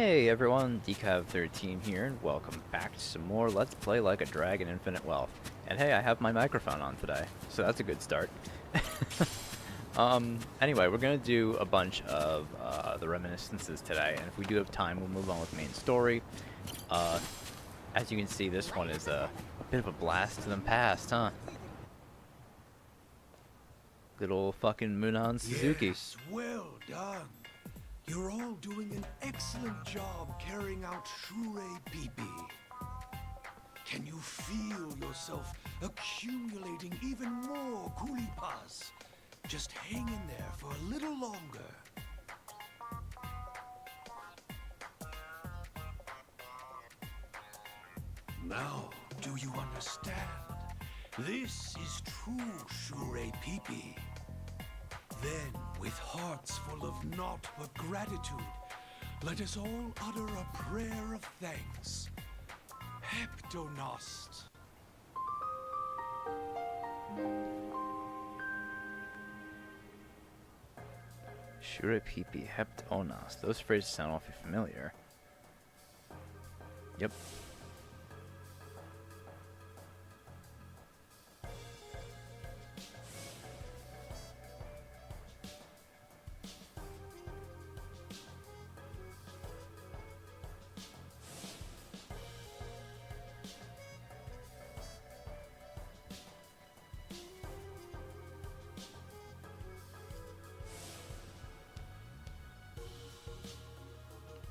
Hey everyone, Decav13 here, and welcome back to some more Let's Play Like a Dragon Infinite Wealth. And hey, I have my microphone on today, so that's a good start. Anyway, we're gonna do a bunch of the reminiscences today, and if we do have time, we'll move on with main story. As you can see, this one is a bit of a blast to the past, huh? Good old fucking Munan Suzuki. Yes, well done. You're all doing an excellent job carrying out Shure Pipi. Can you feel yourself accumulating even more kulipas? Just hang in there for a little longer. Now, do you understand? This is true Shure Pipi. Then, with hearts full of naught but gratitude, let us all utter a prayer of thanks. Heptonost. Shure Pipi, Heptonos. Those phrases sound awfully familiar. Yep.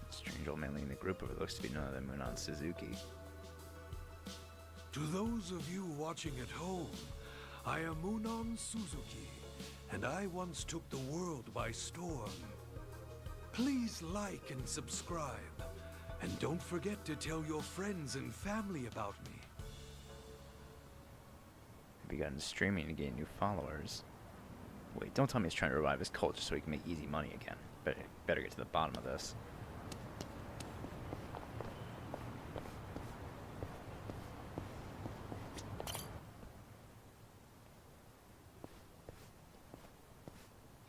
Strange old man leading the group over looks to be none other than Munan Suzuki. To those of you watching at home, I am Munan Suzuki, and I once took the world by storm. Please like and subscribe, and don't forget to tell your friends and family about me. Have you gotten streaming to gain new followers? Wait, don't tell me he's trying to revive his cult just so he can make easy money again. Better get to the bottom of this.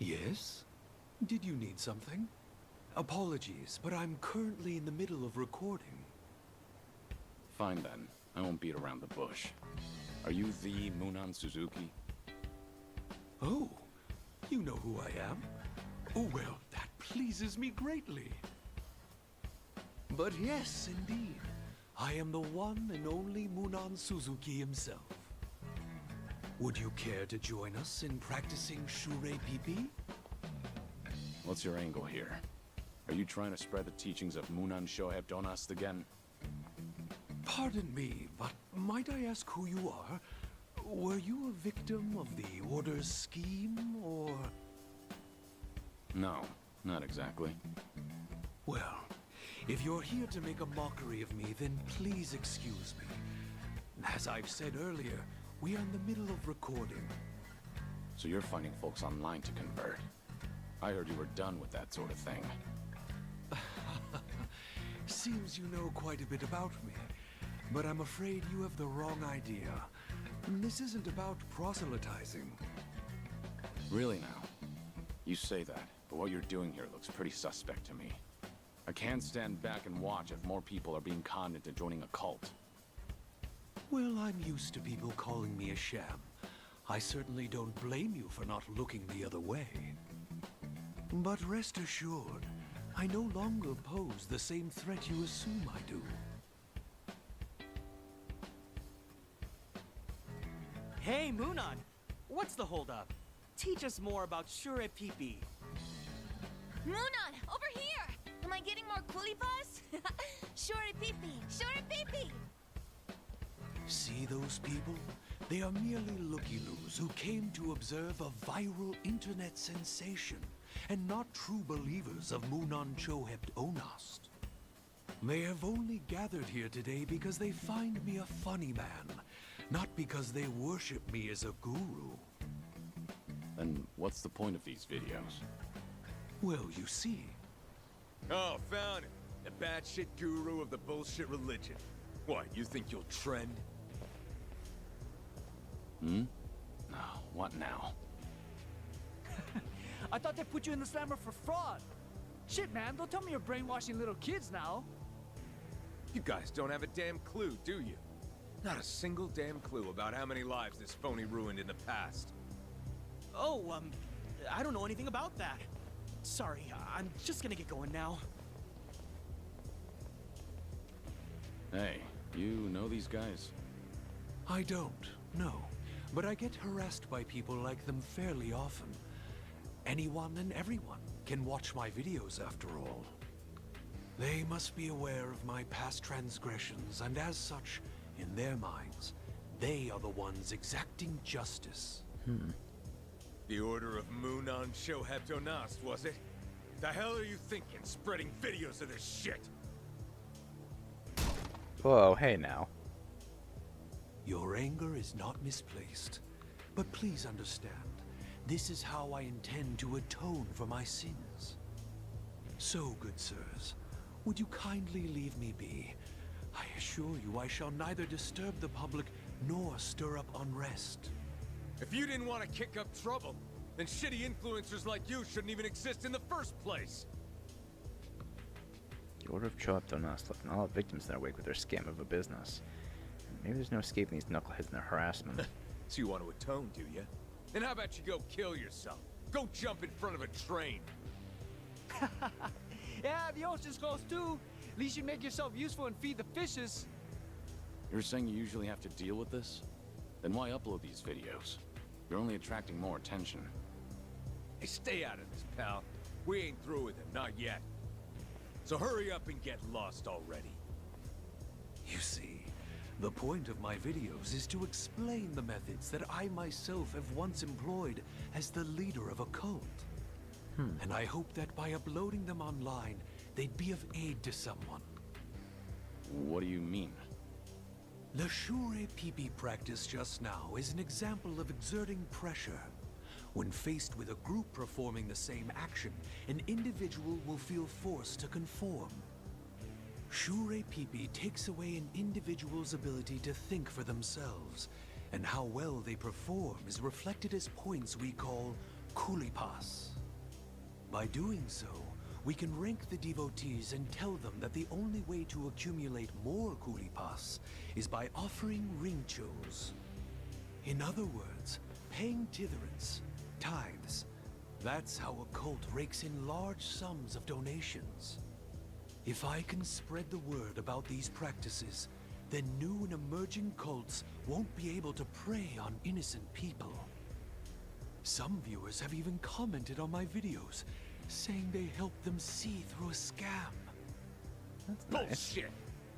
Yes? Did you need something? Apologies, but I'm currently in the middle of recording. Fine then. I won't beat around the bush. Are you the Munan Suzuki? Oh, you know who I am? Oh, well, that pleases me greatly. But yes, indeed. I am the one and only Munan Suzuki himself. Would you care to join us in practicing Shure Pipi? What's your angle here? Are you trying to spread the teachings of Munan Shoheb Donast again? Pardon me, but might I ask who you are? Were you a victim of the Order's scheme, or...? No, not exactly. Well, if you're here to make a mockery of me, then please excuse me. As I've said earlier, we are in the middle of recording. So you're finding folks online to convert. I heard you were done with that sort of thing. Seems you know quite a bit about me, but I'm afraid you have the wrong idea. This isn't about proselytizing. Really now? You say that, but what you're doing here looks pretty suspect to me. I can't stand back and watch if more people are being conned into joining a cult. Well, I'm used to people calling me a sham. I certainly don't blame you for not looking the other way. But rest assured, I no longer pose the same threat you assume I do. Hey, Munan! What's the holdup? Teach us more about Shure Pipi. Munan, over here! Am I getting more kulipas? Shure Pipi! Shure Pipi! See those people? They are merely looky-loos who came to observe a viral internet sensation, and not true believers of Munan Chohept Onast. They have only gathered here today because they find me a funny man, not because they worship me as a guru. Then what's the point of these videos? Well, you see. Oh, found it. The batshit guru of the bullshit religion. What, you think you'll trend? Hmm? No, what now? I thought they put you in the slammer for fraud. Shit, man, don't tell me you're brainwashing little kids now. You guys don't have a damn clue, do you? Not a single damn clue about how many lives this phony ruined in the past. Oh, I don't know anything about that. Sorry, I'm just gonna get going now. Hey, you know these guys? I don't, no. But I get harassed by people like them fairly often. Anyone and everyone can watch my videos after all. They must be aware of my past transgressions, and as such, in their minds, they are the ones exacting justice. The Order of Munon Shohebtonast, was it? The hell are you thinking, spreading videos of this shit? Whoa, hey now. Your anger is not misplaced, but please understand, this is how I intend to atone for my sins. So, good sirs, would you kindly leave me be? I assure you I shall neither disturb the public nor stir up unrest. If you didn't want to kick up trouble, then shitty influencers like you shouldn't even exist in the first place. The Order of Shohebtonast left all victims in their wake with their scam of a business. Maybe there's no escaping these knuckleheads and their harassment. So you want to atone, do you? Then how about you go kill yourself? Go jump in front of a train. Yeah, the ocean's close too. At least you make yourself useful and feed the fishes. You're saying you usually have to deal with this? Then why upload these videos? You're only attracting more attention. Hey, stay out of this, pal. We ain't through with him, not yet. So hurry up and get lost already. You see, the point of my videos is to explain the methods that I myself have once employed as the leader of a cult. And I hope that by uploading them online, they'd be of aid to someone. What do you mean? The Shure Pipi practice just now is an example of exerting pressure. When faced with a group performing the same action, an individual will feel forced to conform. Shure Pipi takes away an individual's ability to think for themselves, and how well they perform is reflected as points we call kulipas. By doing so, we can rank the devotees and tell them that the only way to accumulate more kulipas is by offering rinchos. In other words, paying titherants, tithes. That's how a cult rakes in large sums of donations. If I can spread the word about these practices, then new and emerging cults won't be able to prey on innocent people. Some viewers have even commented on my videos, saying they help them see through a scam. That's nice. Bullshit!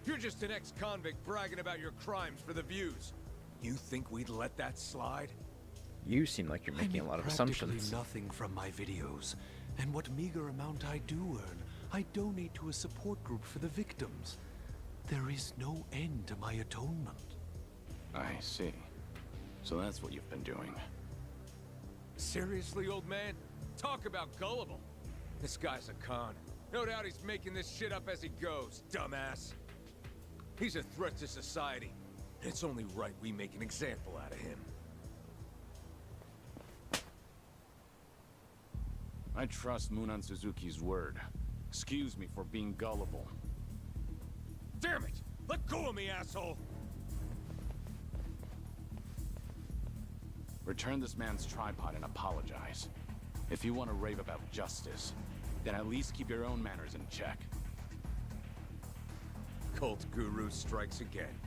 You're just an ex-convict bragging about your crimes for the views. You think we'd let that slide? You seem like you're making a lot of assumptions. Practically nothing from my videos, and what meager amount I do earn, I donate to a support group for the victims. There is no end to my atonement. I see. So that's what you've been doing. Seriously, old man? Talk about gullible. This guy's a con. No doubt he's making this shit up as he goes, dumbass. He's a threat to society. And it's only right we make an example out of him. I trust Munon Suzuki's word. Excuse me for being gullible. Damn it! Let go of me, asshole! Return this man's tripod and apologize. If you want to rave about justice, then at least keep your own manners in check. Cult guru strikes again.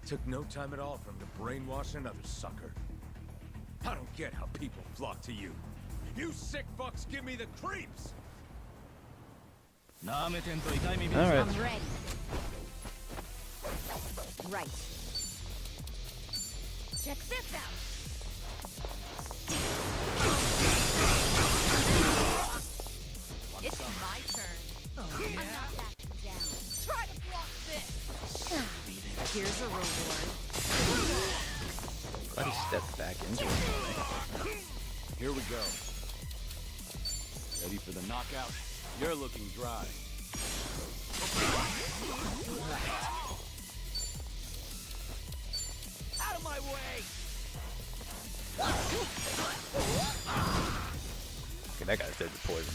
Took no time at all for him to brainwash another sucker. I don't get how people flock to you. You sick fucks give me the creeps! All right. I'm ready. Right. Check this out. It's my turn. I'm not backing down. Try to block this. Here's a reward. Glad he stepped back into it. Here we go. Ready for the knockout? You're looking dry. Out of my way! Okay, that guy's dead to poison.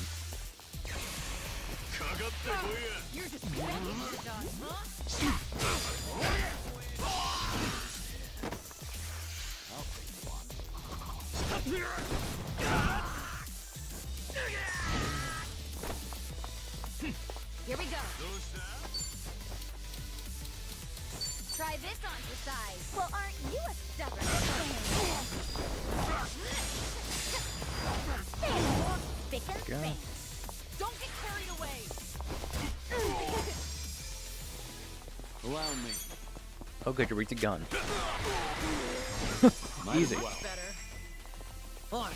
You're just begging for done, huh? Here we go. Try this on for size. Well, aren't you a stubborn Thick and Go. thin. Don't get carried away. Allow me. Oh, good, you reached a gun. Might Easy. as well. Better. On.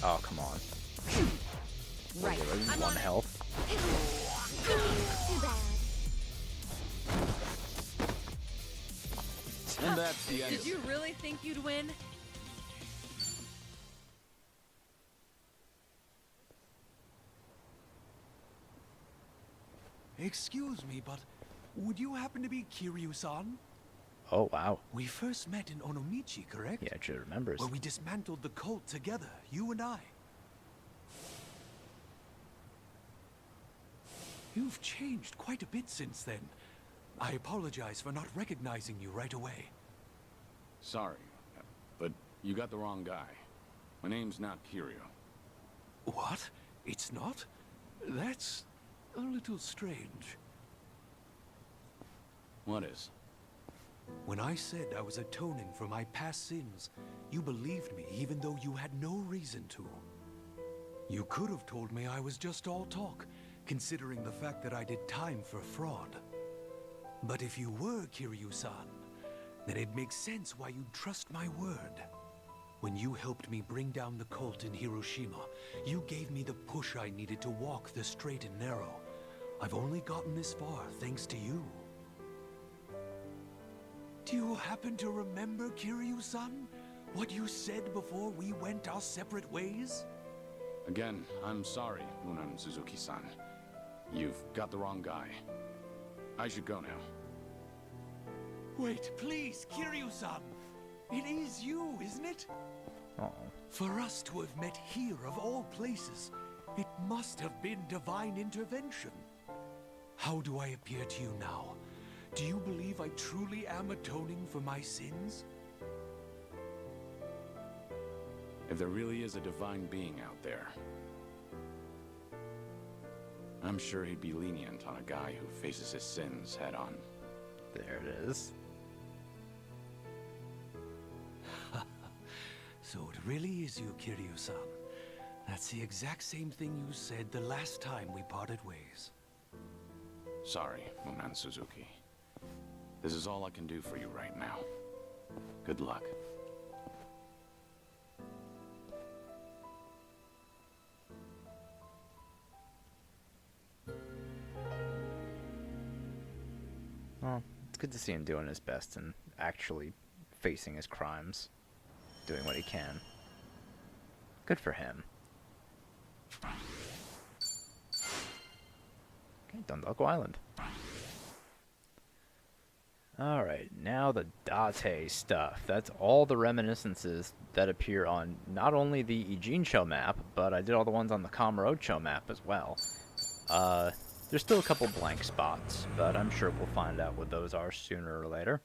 Oh, come on. Right. Really, I'm one on it. health. Too bad. And that's the end. Did you really think you'd win? Excuse me, but would you happen to be Kiryu-san? Oh, wow. We first met in Onomichi, correct? Yeah, she remembers. Where we dismantled the cult together, you and I. You've changed quite a bit since then. I apologize for not recognizing you right away. Sorry, but you got the wrong guy. My name's not Kiryu. What? It's not? That's a little strange. What is? When I said I was atoning for my past sins, you believed me even though you had no reason to. You could have told me I was just all talk, considering the fact that I did time for fraud. But if you were Kiryu-san, then it makes sense why you'd trust my word. When you helped me bring down the cult in Hiroshima, you gave me the push I needed to walk the straight and narrow. I've only gotten this far thanks to you. Do you happen to remember, Kiryu-san? What you said before we went our separate ways? Again, I'm sorry, Munan Suzuki-san. You've got the wrong guy. I should go now. Wait, please, Kiryu-san! It is you, isn't it? Oh. For us to have met here of all places, it must have been divine intervention. How do I appear to you now? Do you believe I truly am atoning for my sins? If there really is a divine being out there, I'm sure he'd be lenient on a guy who faces his sins head on. There it is. So it really is you, Kiryu-san. That's the exact same thing you said the last time we parted ways. Sorry, Munan Suzuki. This is all I can do for you right now. Good luck. Well, it's good to see him doing his best and actually facing his crimes. Doing what he can. Good for him. Okay, Dundalko Island. Alright, now the Date stuff. That's all the reminiscences that appear on not only the Ijincho map, but I did all the ones on the Kamurocho map as well. There's still a couple blank spots, but I'm sure we'll find out what those are sooner or later.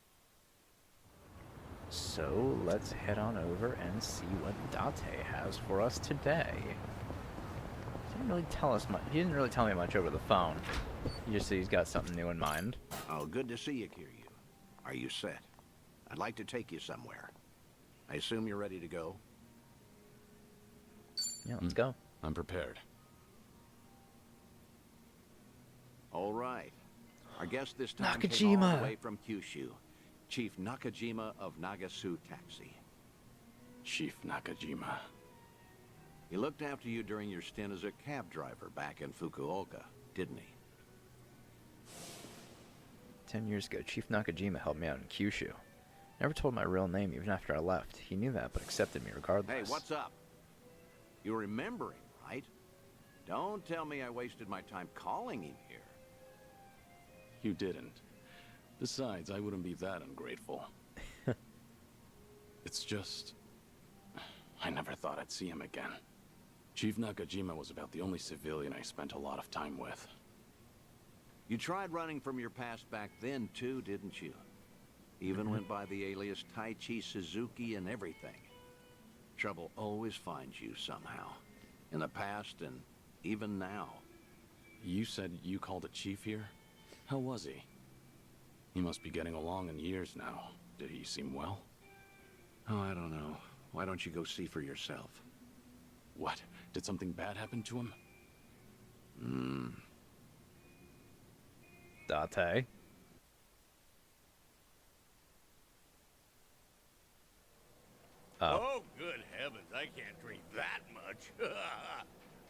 So let's head on over and see what Date has for us today. He didn't really tell us much. He didn't really tell me much over the phone. You just see he's got something new in mind. Oh, good to see you, Kiryu. Are you set? I'd like to take you somewhere. I assume you're ready to go? Yeah, let's go. I'm prepared. All right. Our guest this time came all Nakajima. the way from Kyushu. Chief Nakajima of Nagasu Taxi. Chief Nakajima. He looked after you during your stint as a cab driver back in Fukuoka, didn't he? 10 years ago, Chief Nakajima helped me out in Kyushu. Never told my real name even after I left. He knew that, but accepted me regardless. Hey, what's up? You remember him, right? Don't tell me I wasted my time calling him here. You didn't. Besides, I wouldn't be that ungrateful. It's just... I never thought I'd see him again. Chief Nakajima was about the only civilian I spent a lot of time with. You tried running from your past back then, too, didn't you? Even went by the alias Taichi Suzuki and everything. Trouble always finds you somehow. In the past and even now. You said you called a chief here? How was he? He must be getting along in years now. Did he seem well? Oh, I don't know. Why don't you go see for yourself? What? Did something bad happen to him? Date. Oh, good heavens, I can't drink that much.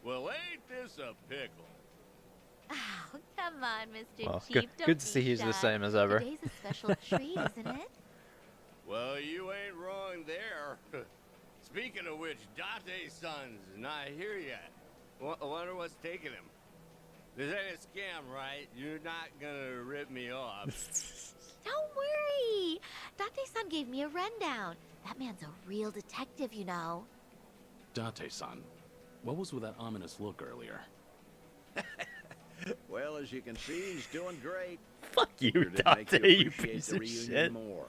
Well, ain't this a pickle? Oh, come on, Mr. Well, Chief. good Don't to be see he's the shy. same as ever. Today's a special treat, isn't it? Well, you ain't wrong there. Speaking of which, Date-san's not here yet. Wonder what's taking him. This ain't a scam, right? You're not gonna rip me off. Don't worry. Date-san gave me a rundown. That man's a real detective, you know. Date-san, what was with that ominous look earlier? Well, as you can see, he's doing great. Fuck you, Figured it'd make Date, you appreciate piece the of reunion shit. more.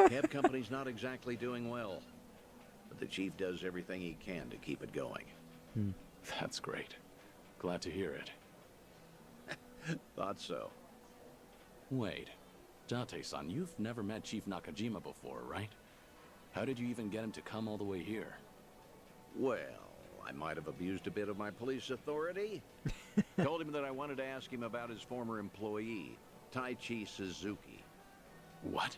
Cab company's not exactly doing well, but the chief does everything he can to keep it going. That's great. Glad to hear it. Thought so. Wait, Date-san, you've never met Chief Nakajima before, right? How did you even get him to come all the way here? Well, I might have abused a bit of my police authority. Told him that I wanted to ask him about his former employee, Taichi Suzuki. What?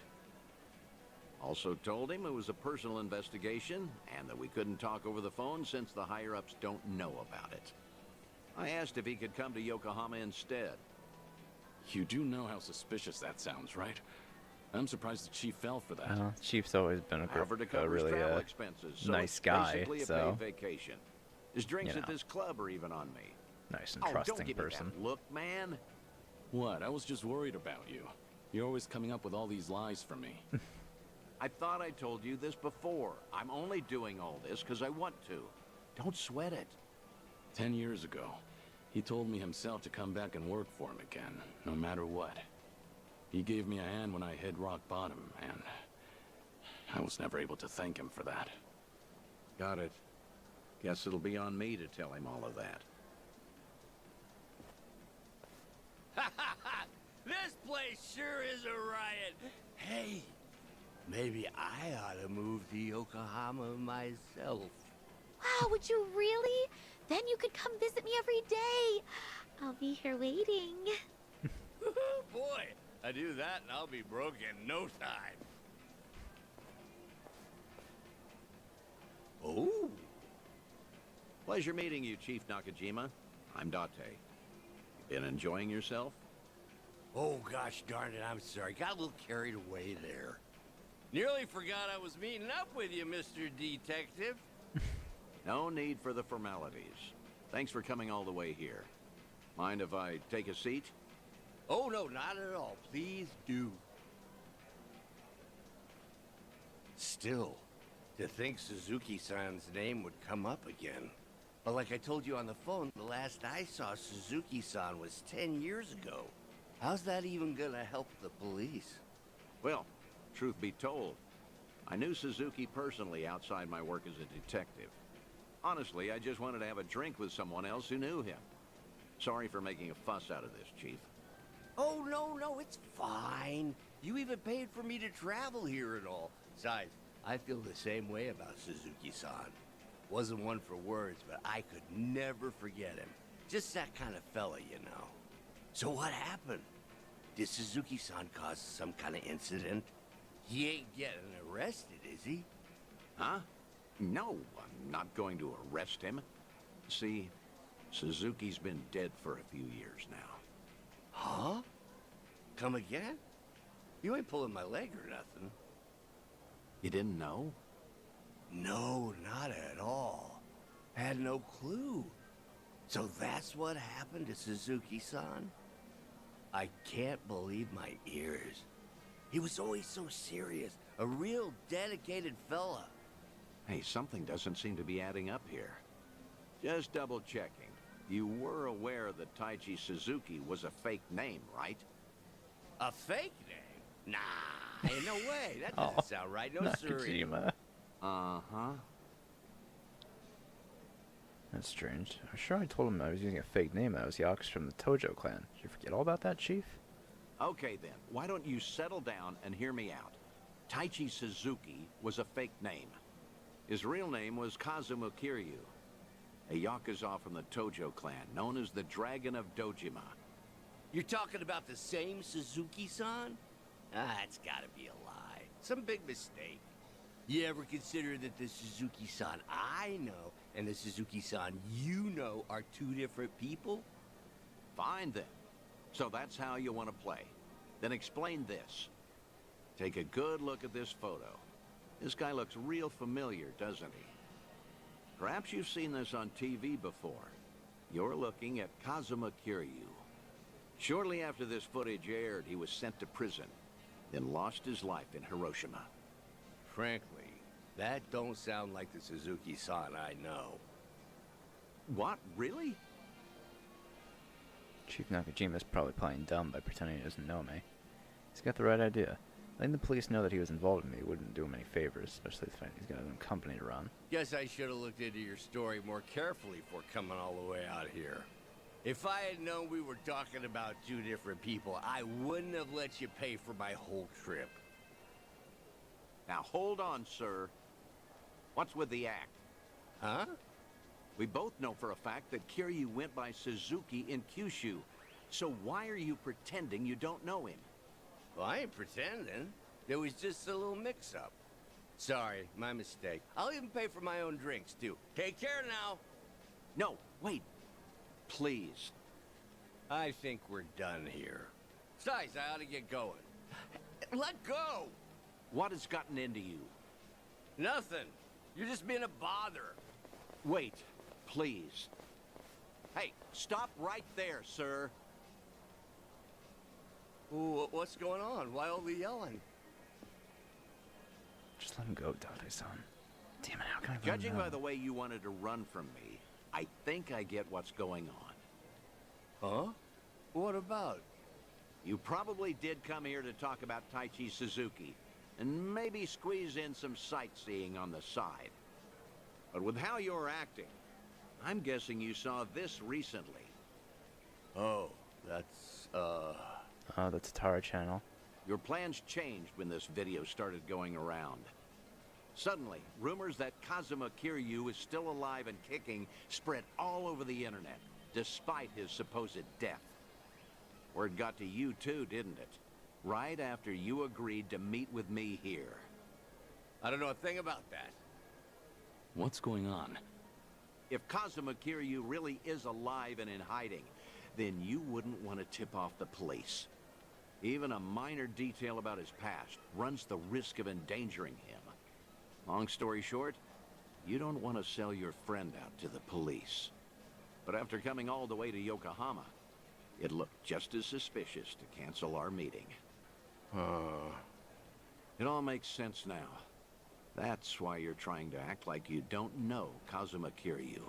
Also told him it was a personal investigation and that we couldn't talk over the phone since the higher-ups don't know about it. I asked if he could come to Yokohama instead. You do know how suspicious that sounds, right? I'm surprised the chief fell for that. Chief's always been I offered to cover his really travel expenses, so nice it's guy, basically a so, paid vacation. His drinks you at know. this club are even on me. nice and Oh, don't trusting give person. me that look, man. What? I was just worried about you. You're always coming up with all these lies for me. I thought I told you this before. I'm only doing all this because I want to. Don't sweat it. 10 years ago, he told me himself to come back and work for him again, no matter what. He gave me a hand when I hit rock bottom, and I was never able to thank him for that. Got it. Guess it'll be on me to tell him all of that. This place sure is a riot. Hey, maybe I ought to move to Yokohama myself. Wow, would you really? Then you could come visit me every day. I'll be here waiting. Boy, I do that and I'll be broke in no time. Oh. Pleasure meeting you, Chief Nakajima. I'm Date. Been enjoying yourself? Oh, gosh darn it, I'm sorry. Got a little carried away there. Nearly forgot I was meeting up with you, Mr. Detective. No need for the formalities. Thanks for coming all the way here. Mind if I take a seat? Oh, no, not at all. Please do. Still, to think Suzuki-san's name would come up again. But like I told you on the phone, the last I saw Suzuki-san was 10 years ago. How's that even gonna help the police? Well, truth be told, I knew Suzuki personally outside my work as a detective. Honestly, I just wanted to have a drink with someone else who knew him. Sorry for making a fuss out of this, Chief. Oh, no, it's fine. You even paid for me to travel here and all. Besides, I feel the same way about Suzuki-san. Wasn't one for words, but I could never forget him. Just that kind of fella, you know. So what happened? Did Suzuki-san cause some kind of incident? He ain't getting arrested, is he? Huh? No, I'm not going to arrest him. See, Suzuki's been dead for a few years now. Huh? Come again? You ain't pulling my leg or nothing. You didn't know? No, not at all. Had no clue. So that's what happened to Suzuki-san? I can't believe my ears. He was always so serious, a real dedicated fella. Hey, something doesn't seem to be adding up here. Just double checking. You were aware that Taichi Suzuki was a fake name, right? A fake name? Nah, ain't no way. That doesn't sound right. No, siree. Nakajima. Uh-huh. That's strange. I'm sure I told him I was using a fake name. I was the Yakuza from the Tojo clan. Did you forget all about that, Chief? Okay, then. Why don't you settle down and hear me out? Taichi Suzuki was a fake name. His real name was Kazuma Kiryu, a Yakuza from the Tojo clan, known as the Dragon of Dojima. You're talking about the same Suzuki-san? Ah, it's gotta be a lie. Some big mistake. You ever consider that the Suzuki-san I know and the Suzuki-san you know are two different people? Fine, then. So that's how you want to play. Then explain this. Take a good look at this photo. This guy looks real familiar, doesn't he? Perhaps you've seen this on TV before. You're looking at Kazuma Kiryu. Shortly after this footage aired, he was sent to prison, then lost his life in Hiroshima. Frankly, that don't sound like the Suzuki-san I know. What? Really? Chief Nakajima's probably playing dumb by pretending he doesn't know me. He's got the right idea. Letting the police know that he was involved in me wouldn't do him any favors, especially the fact he's got his own company to run. Guess I should have looked into your story more carefully before coming all the way out here. If I had known we were talking about two different people, I wouldn't have let you pay for my whole trip. Now hold on, sir. What's with the act? Huh? We both know for a fact that Kiryu went by Suzuki in Kyushu. So why are you pretending you don't know him? Well, I ain't pretending. There was just a little mix-up. Sorry, my mistake. I'll even pay for my own drinks, too. Take care now. No, wait. Please. I think we're done here. Besides, I ought to get going. Let go! What has gotten into you? Nothing. You're just being a bother. Wait, please. Hey, stop right there, sir. Ooh, what's going on? Why all the yelling? Just let him go, Date-san. Damn it, how can I run Judging now? by the way you wanted to run from me, I think I get what's going on. Huh? What about? You probably did come here to talk about Taichi Suzuki, and maybe squeeze in some sightseeing on the side. But with how you're acting, I'm guessing you saw this recently. Oh, that's, Oh, that's a Tara channel. Your plans changed when this video started going around. Suddenly, rumors that Kazuma Kiryu is still alive and kicking spread all over the internet, despite his supposed death. Word got to you too, didn't it? Right after you agreed to meet with me here. I don't know a thing about that. What's going on? If Kazuma Kiryu really is alive and in hiding, then you wouldn't want to tip off the police. Even a minor detail about his past runs the risk of endangering him. Long story short, you don't want to sell your friend out to the police. But after coming all the way to Yokohama, it looked just as suspicious to cancel our meeting. It all makes sense now. That's why you're trying to act like you don't know Kazuma Kiryu.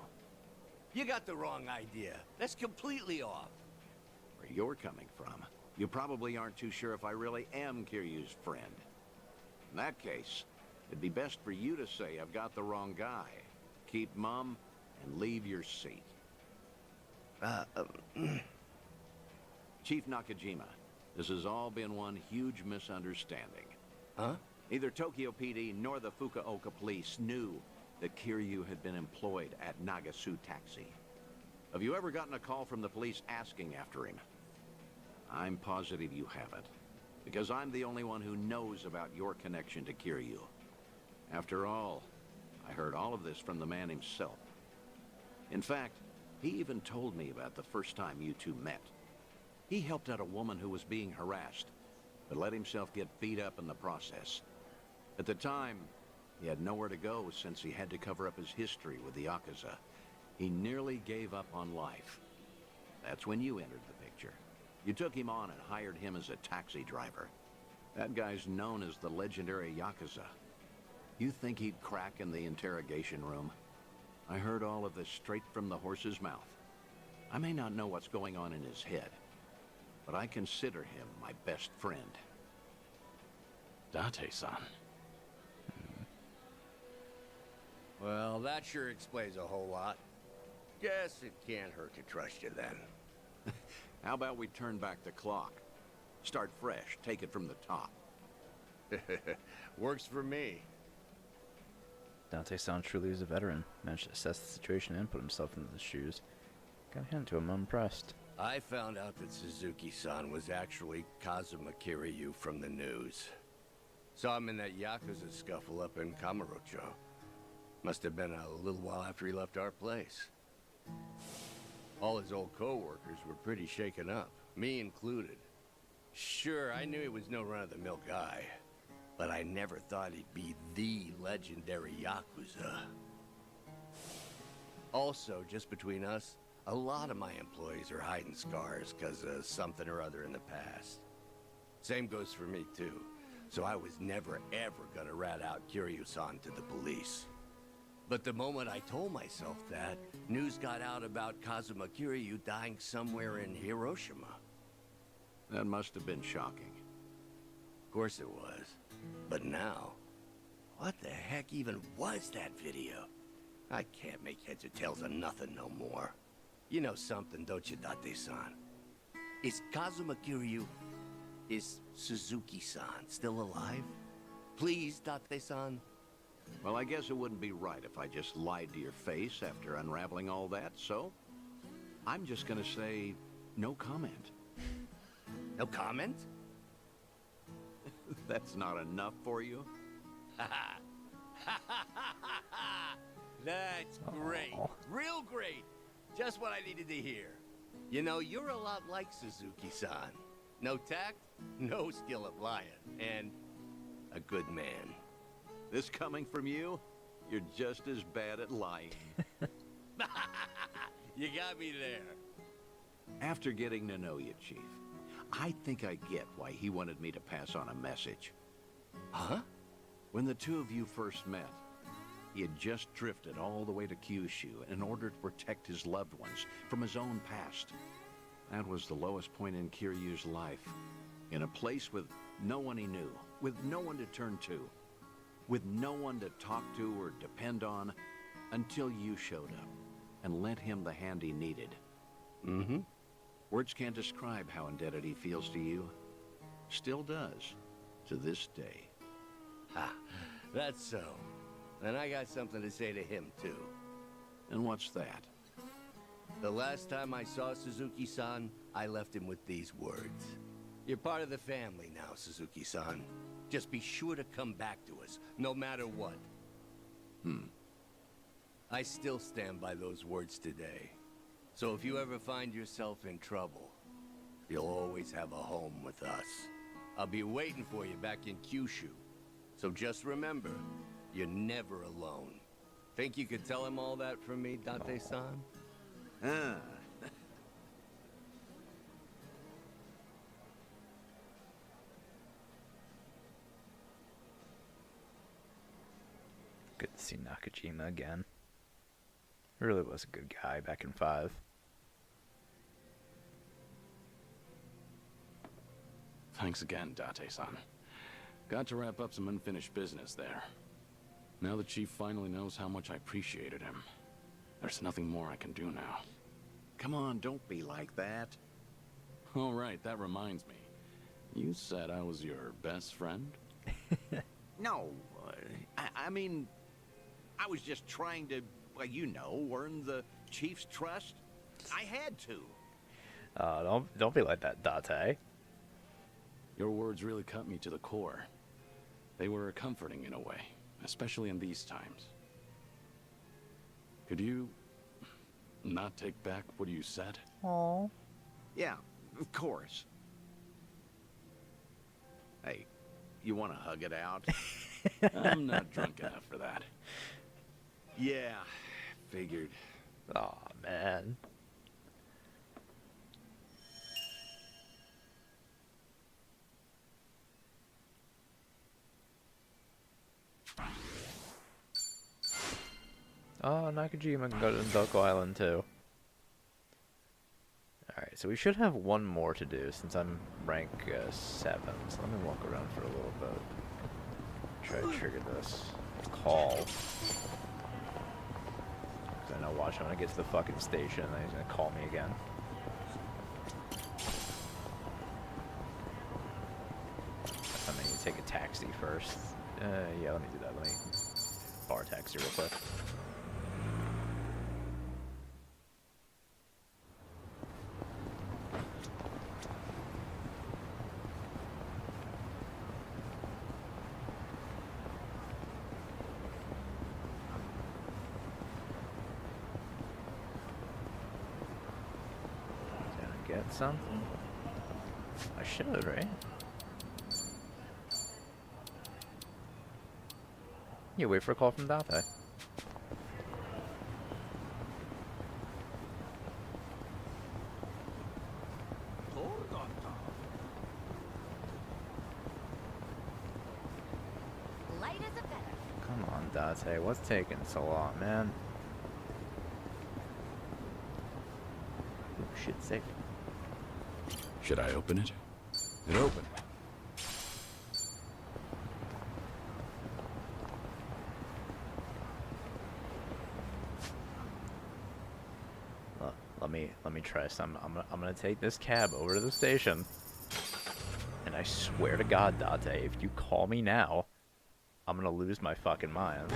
You got the wrong idea. That's completely off. Where you're coming from, you probably aren't too sure if I really am Kiryu's friend. In that case, it'd be best for you to say I've got the wrong guy. Keep mum and leave your seat. Chief Nakajima, this has all been one huge misunderstanding. Huh? Neither Tokyo PD nor the Fukuoka police knew that Kiryu had been employed at Nagasu Taxi. Have you ever gotten a call from the police asking after him? I'm positive you haven't, because I'm the only one who knows about your connection to Kiryu. After all, I heard all of this from the man himself. In fact, he even told me about the first time you two met. He helped out a woman who was being harassed, but let himself get beat up in the process. At the time, he had nowhere to go since he had to cover up his history with the Yakuza. He nearly gave up on life. That's when you entered the picture. You took him on and hired him as a taxi driver. That guy's known as the legendary Yakuza. You think he'd crack in the interrogation room? I heard all of this straight from the horse's mouth. I may not know what's going on in his head, but I consider him my best friend. Date-san. Well, that sure explains a whole lot. Guess it can't hurt to trust you then. How about we turn back the clock? Start fresh, take it from the top. Works for me. Date-san truly is a veteran. Managed to assess the situation and put himself into the shoes. Gotta hand it to him, I'm impressed. I found out that Suzuki-san was actually Kazuma Kiryu from the news. Saw him in that Yakuza scuffle up in Kamurocho. Must have been a little while after he left our place. All his old co-workers were pretty shaken up, me included. Sure, I knew he was no run-of-the-mill guy, but I never thought he'd be the legendary Yakuza. Also, just between us, a lot of my employees are hiding scars because of something or other in the past. Same goes for me, too. So I was never, ever gonna rat out Kiryu-san to the police. But the moment I told myself that, news got out about Kazuma Kiryu dying somewhere in Hiroshima. That must have been shocking. Of course it was. But now, what the heck even was that video? I can't make heads or tails of nothing no more. You know something, don't you, Date-san? Is Kazuma Kiryu... Is Suzuki-san still alive? Please, Date-san? Well, I guess it wouldn't be right if I just lied to your face after unraveling all that, so... I'm just gonna say, no comment. No comment? That's not enough for you? That's great. Aww. Real great. Just what I needed to hear. You know, you're a lot like Suzuki-san. No tact, no skill at lying, and a good man. This coming from you? You're just as bad at lying. You got me there. After getting to know you, Chief, I think I get why he wanted me to pass on a message. Huh? When the two of you first met, he had just drifted all the way to Kyushu in order to protect his loved ones from his own past. That was the lowest point in Kiryu's life. In a place with no one he knew, with no one to turn to, with no one to talk to or depend on, until you showed up and lent him the hand he needed. Mm-hmm. Words can't describe how indebted he feels to you. Still does, to this day. Ha, that's so. And I got something to say to him, too. And what's that? The last time I saw Suzuki-san, I left him with these words. You're part of the family now, Suzuki-san. Just be sure to come back to us, no matter what. I still stand by those words today. So if you ever find yourself in trouble, you'll always have a home with us. I'll be waiting for you back in Kyushu. So just remember, you're never alone. Think you could tell him all that from me, Date-san? Ah. Good to see Nakajima again. Really was a good guy back in 5. Thanks again, Date-san. Got to wrap up some unfinished business there. Now the Chief finally knows how much I appreciated him. There's nothing more I can do now. Come on, don't be like that. All right, that reminds me. You said I was your best friend? No, I mean, I was just trying to, well, you know, earn the Chief's trust. I had to. Don't be like that, Date. Your words really cut me to the core. They were comforting in a way, especially in these times. Could you not take back what you said? Aww. Yeah, of course. Hey, you want to hug it out? I'm not drunk enough for that. Yeah, figured. Aw, man. Oh, Nakajima can go to Doko Island too. Alright, so we should have one more to do since I'm rank 7. So let me walk around for a little bit. Try to trigger this call. Because I know, watch, when I get to the fucking station, then he's gonna call me again. I need to take a taxi first. Yeah, let me do that. Let me bar taxi real quick. Get something? I should, right? You wait for a call from Date. Light as a feather. Come on, Date. What's taking so long, man? Ooh, shit, safe. Should I open it? It opened. Let me try some. I'm gonna take this cab over to the station, and I swear to God, Date, if you call me now, I'm gonna lose my fucking mind.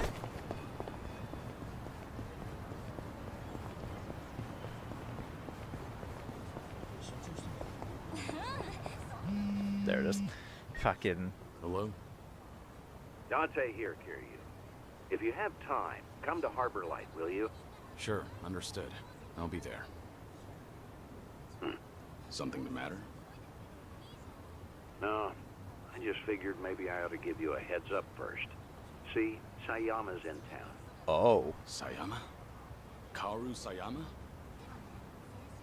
There it is. Fucking. Hello? Dante here, Kiryu. If you have time, come to Harbor Light, will you? Sure, understood. I'll be there. Something the matter? No, I just figured maybe I ought to give you a heads up first. See, Sayama's in town. Oh. Sayama? Kaoru Sayama?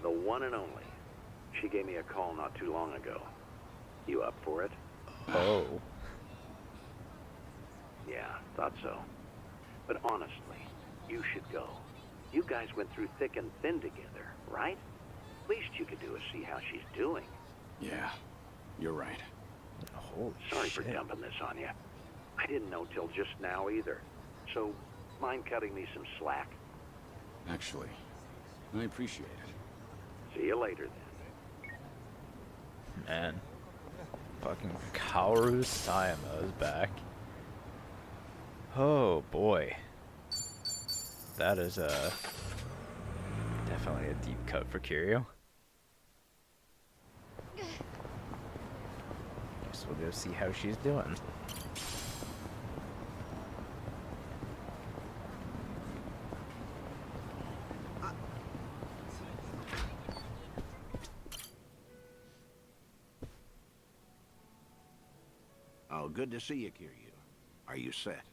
The one and only. She gave me a call not too long ago. You up for it? Oh. Yeah, thought so. But honestly, you should go. You guys went through thick and thin together, right? Least you could do is see how she's doing. Yeah, you're right. Holy Sorry shit. for dumping this on you. I didn't know till just now either. So, mind cutting me some slack? Actually, I appreciate it. See you later, then. Man. Fucking Kaoru Sayama is back. Oh boy. That is definitely a deep cut for Kiryu. Guess we'll go see how she's doing. Oh, good to see you, Kiryu. Are you set?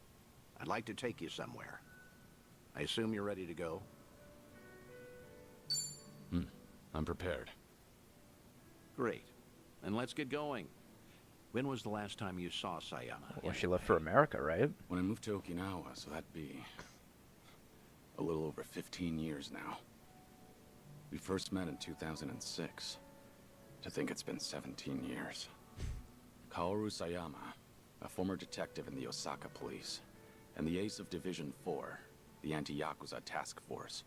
I'd like to take you somewhere. I assume you're ready to go? I'm prepared. Great. Then let's get going. When was the last time you saw Sayama? Well, she left for America, right? When I moved to Okinawa, so that'd be a little over 15 years now. We first met in 2006. To think it's been 17 years. Kaoru Sayama, a former detective in the Osaka police, and the ace of Division 4, the anti-Yakuza task force.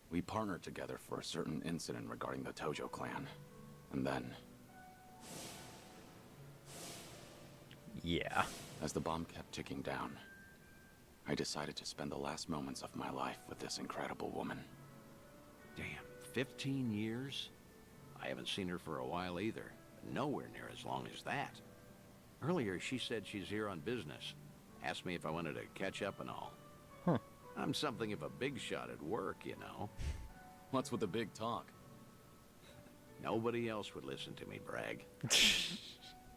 We partnered together for a certain incident regarding the Tojo clan. And then, Yeah. as the bomb kept ticking down, I decided to spend the last moments of my life with this incredible woman. Damn, 15 years? I haven't seen her for a while either. Nowhere near as long as that. Earlier, she said she's here on business. Asked me if I wanted to catch up and all. Huh. I'm something of a big shot at work, you know. What's with the big talk? Nobody else would listen to me brag.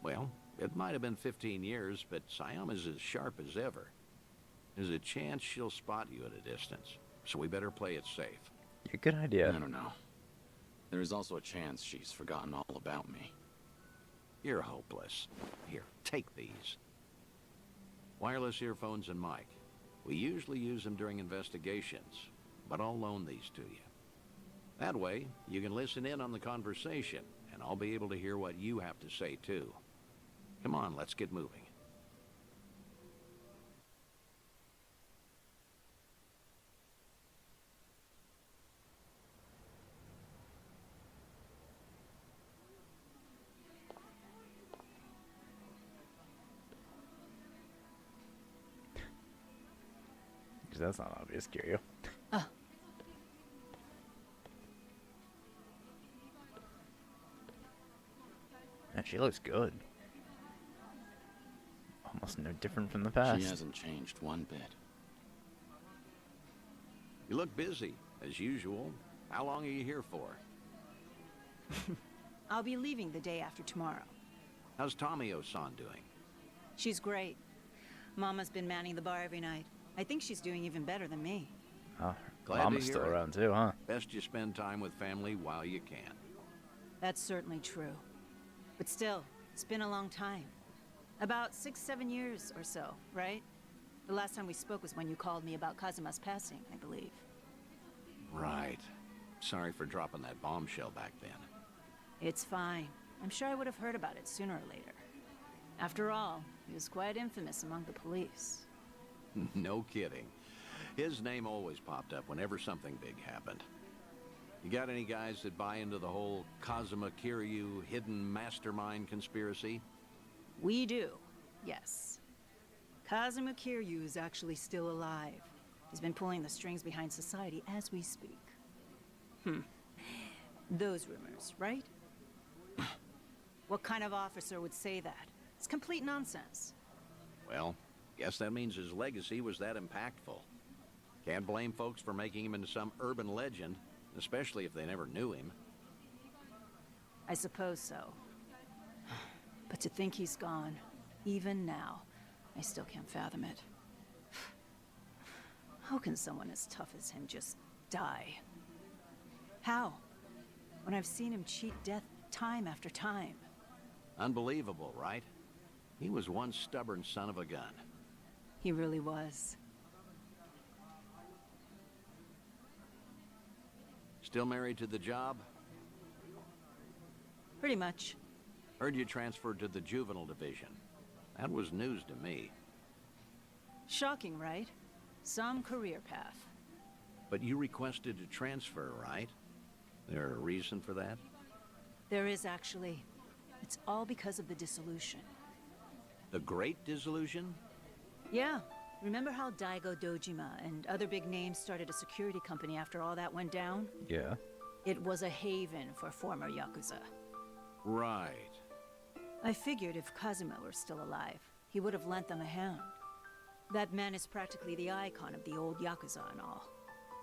Well, it might have been 15 years, but Sayama's as sharp as ever. There's a chance she'll spot you at a distance, so we better play it safe. Yeah, good idea. I don't know. There is also a chance she's forgotten all about me. You're hopeless. Here, take these. Wireless earphones and mic. We usually use them during investigations, but I'll loan these to you. That way, you can listen in on the conversation, and I'll be able to hear what you have to say, too. Come on, let's get moving. That's not obvious, Kiryu. Oh. And she looks good. Almost no different from the past. She hasn't changed one bit. You look busy, as usual. How long are you here for? I'll be leaving the day after tomorrow. How's Tomio-san doing? She's great. Mama's been manning the bar every night. I think she's doing even better than me. Oh, Glad to Mama's hear still it. around too, huh? Best you spend time with family while you can. That's certainly true. But still, it's been a long time. About 6-7 years or so, right? The last time we spoke was when you called me about Kazuma's passing, I believe. Right. Sorry for dropping that bombshell back then. It's fine. I'm sure I would have heard about it sooner or later. After all, he was quite infamous among the police. No kidding. His name always popped up whenever something big happened. You got any guys that buy into the whole Kazuma Kiryu hidden mastermind conspiracy? We do, yes. Kazuma Kiryu is actually still alive. He's been pulling the strings behind society as we speak. Those rumors, right? What kind of officer would say that? It's complete nonsense. Well, guess that means his legacy was that impactful. Can't blame folks for making him into some urban legend, especially if they never knew him. I suppose so. But to think he's gone, even now, I still can't fathom it. How can someone as tough as him just die? How? When I've seen him cheat death time after time. Unbelievable, right? He was one stubborn son of a gun. He really was. Still married to the job? Pretty much. Heard you transferred to the juvenile division. That was news to me. Shocking, right? Some career path. But you requested a transfer, right? There a reason for that? There is actually. It's all because of the dissolution. The Great Dissolution? Yeah. Remember how Daigo Dojima and other big names started a security company after all that went down? Yeah. It was a haven for former Yakuza. Right. I figured if Kazuma were still alive, he would have lent them a hand. That man is practically the icon of the old Yakuza and all.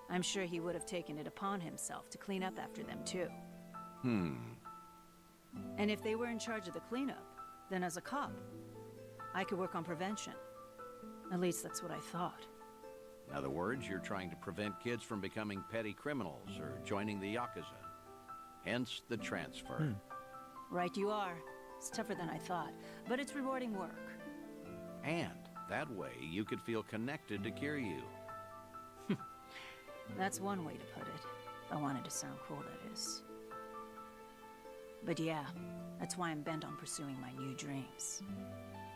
I'm sure he would have taken it upon himself to clean up after them too. And if they were in charge of the cleanup, then as a cop, I could work on prevention. At least that's what I thought. In other words, you're trying to prevent kids from becoming petty criminals or joining the Yakuza. Hence the transfer. Right you are. It's tougher than I thought, but it's rewarding work. And that way you could feel connected to Kiryu. That's one way to put it. If I wanted to sound cool, that is. But yeah, that's why I'm bent on pursuing my new dreams.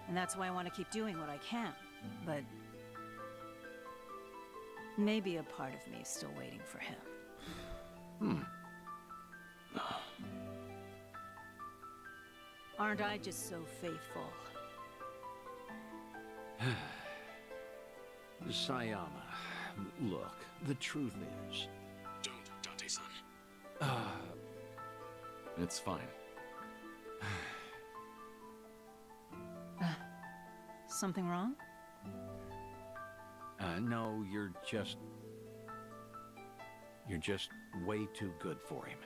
And that's why I want to keep doing what I can. But maybe a part of me is still waiting for him. Aren't I just so faithful? Sayama, look, the truth is... Don't, Date-san. It's fine. Something wrong? No, you're just way too good for him.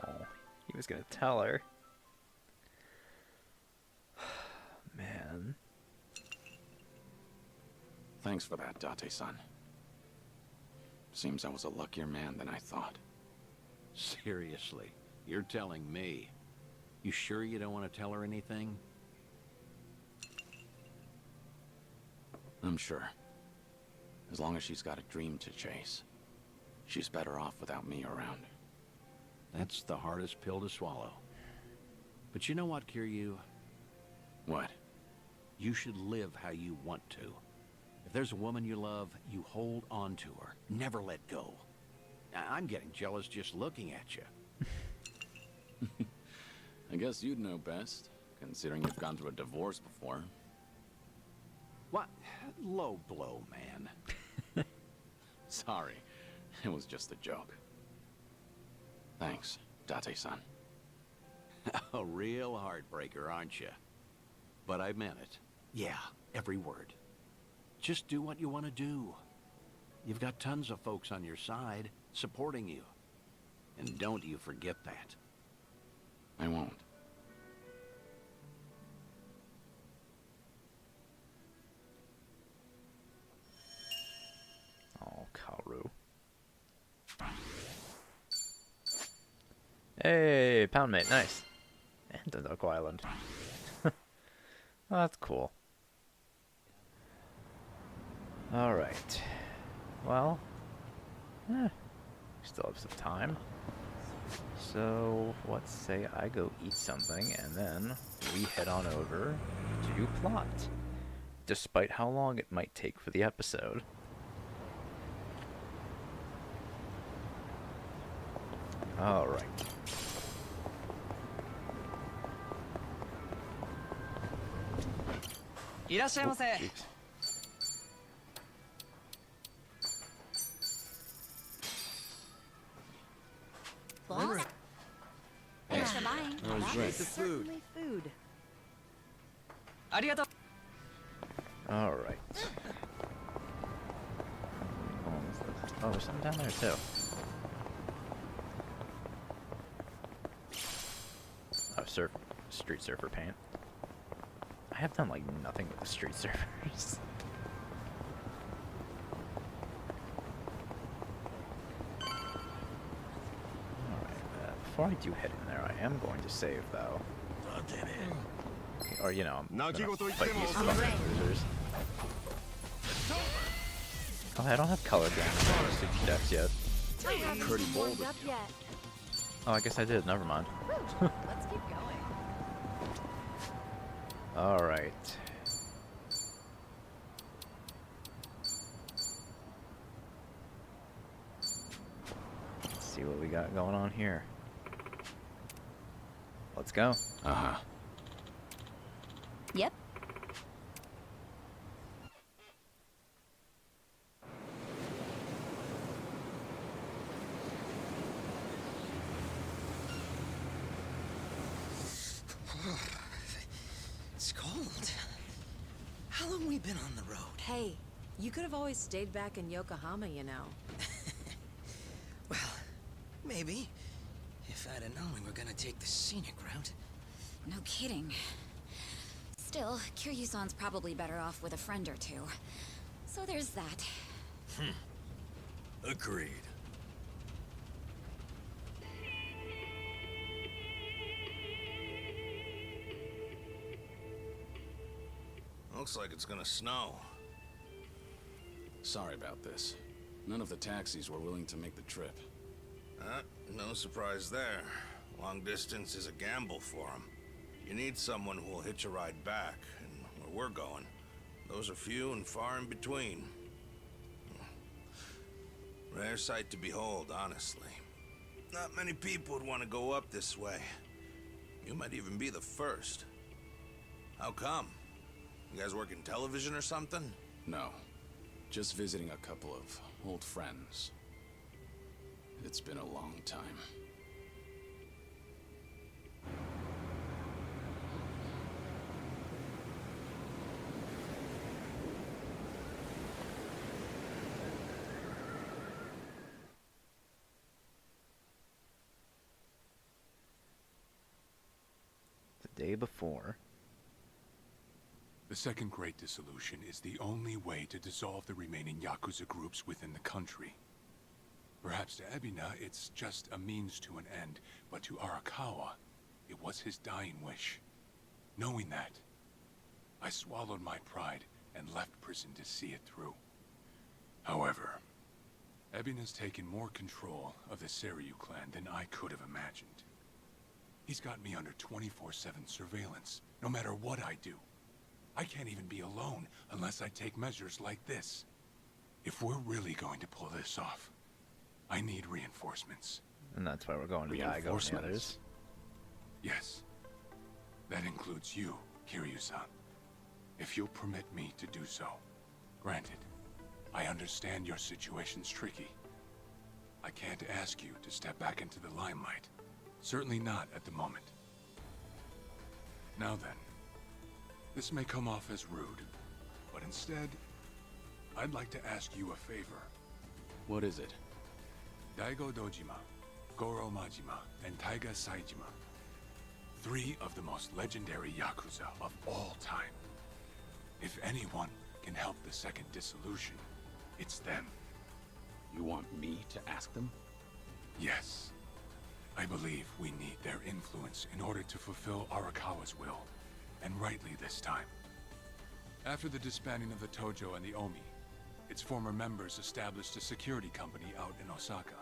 Oh, he was gonna tell her. Man. Thanks for that, Date-san. Seems I was a luckier man than I thought. Seriously, you're telling me. You sure you don't want to tell her anything? I'm sure. As long as she's got a dream to chase, she's better off without me around. That's the hardest pill to swallow. But you know what, Kiryu? What? You should live how you want to. If there's a woman you love, you hold on to her. Never let go. I'm getting jealous just looking at you. I guess you'd know best, considering you've gone through a divorce before. What? Low blow, man. Sorry, it was just a joke. Thanks, Date-san. A real heartbreaker, aren't you? But I meant it. Yeah, every word. Just do what you want to do. You've got tons of folks on your side, supporting you. And don't you forget that. I won't. Oh, Kaoru. Hey, Poundmate, nice. And Dendoko Island. Oh, that's cool. Alright. Well, we still have some time. So, let's say I go eat something, and then we head on over to plot. Despite how long it might take for the episode. Alright. Jeez. Boss? Thanks for buying. That That's the food. certainly food. Arigato. Alright. Oh, there's something down there too. Oh, street surfer paint. I have done like nothing with the street surfers. Alright, before I do head in there, I am going to save though. Or, you know, I'm gonna fight these fucking losers. Oh, I don't have color damage on the decks yet. Pretty bold. Up yet. Oh, I guess I did. Never mind. Let's keep going. Alright. Let's see what we got going on here. Let's go. Uh-huh. Yep. It's cold. How long we been on the road? Hey, you could have always stayed back in Yokohama, you know. Well, maybe. If I'd have known we were gonna take the scenic route. No kidding. Still, Kiryu-san's probably better off with a friend or two. So there's that. Agreed. Looks like it's gonna snow. Sorry about this. None of the taxis were willing to make the trip. No surprise there. Long distance is a gamble for them. You need someone who will hitch a ride back, and where we're going, those are few and far in between. Rare sight to behold, honestly. Not many people would want to go up this way. You might even be the first. How come? You guys work in television or something? No. Just visiting a couple of old friends. It's been a long time. The day before. The Second Great Dissolution is the only way to dissolve the remaining Yakuza groups within the country. Perhaps to Ebina, it's just a means to an end, but to Arakawa, it was his dying wish. Knowing that, I swallowed my pride and left prison to see it through. However, Ebina's taken more control of the Seiryu clan than I could have imagined. He's got me under 24/7 surveillance, no matter what I do. I can't even be alone unless I take measures like this. If we're really going to pull this off, I need reinforcements. And that's why we're going to Daigo and the others. Yes. That includes you, Kiryu-san. If you'll permit me to do so. Granted, I understand your situation's tricky. I can't ask you to step back into the limelight. Certainly not at the moment. Now then, this may come off as rude, but instead, I'd like to ask you a favor. What is it? Daigo Dojima, Goro Majima, and Taiga Saijima. 3 of the most legendary Yakuza of all time. If anyone can help the second dissolution, it's them. You want me to ask them? Yes. I believe we need their influence in order to fulfill Arakawa's will, and rightly this time. After the disbanding of the Tojo and the Omi, its former members established a security company out in Osaka.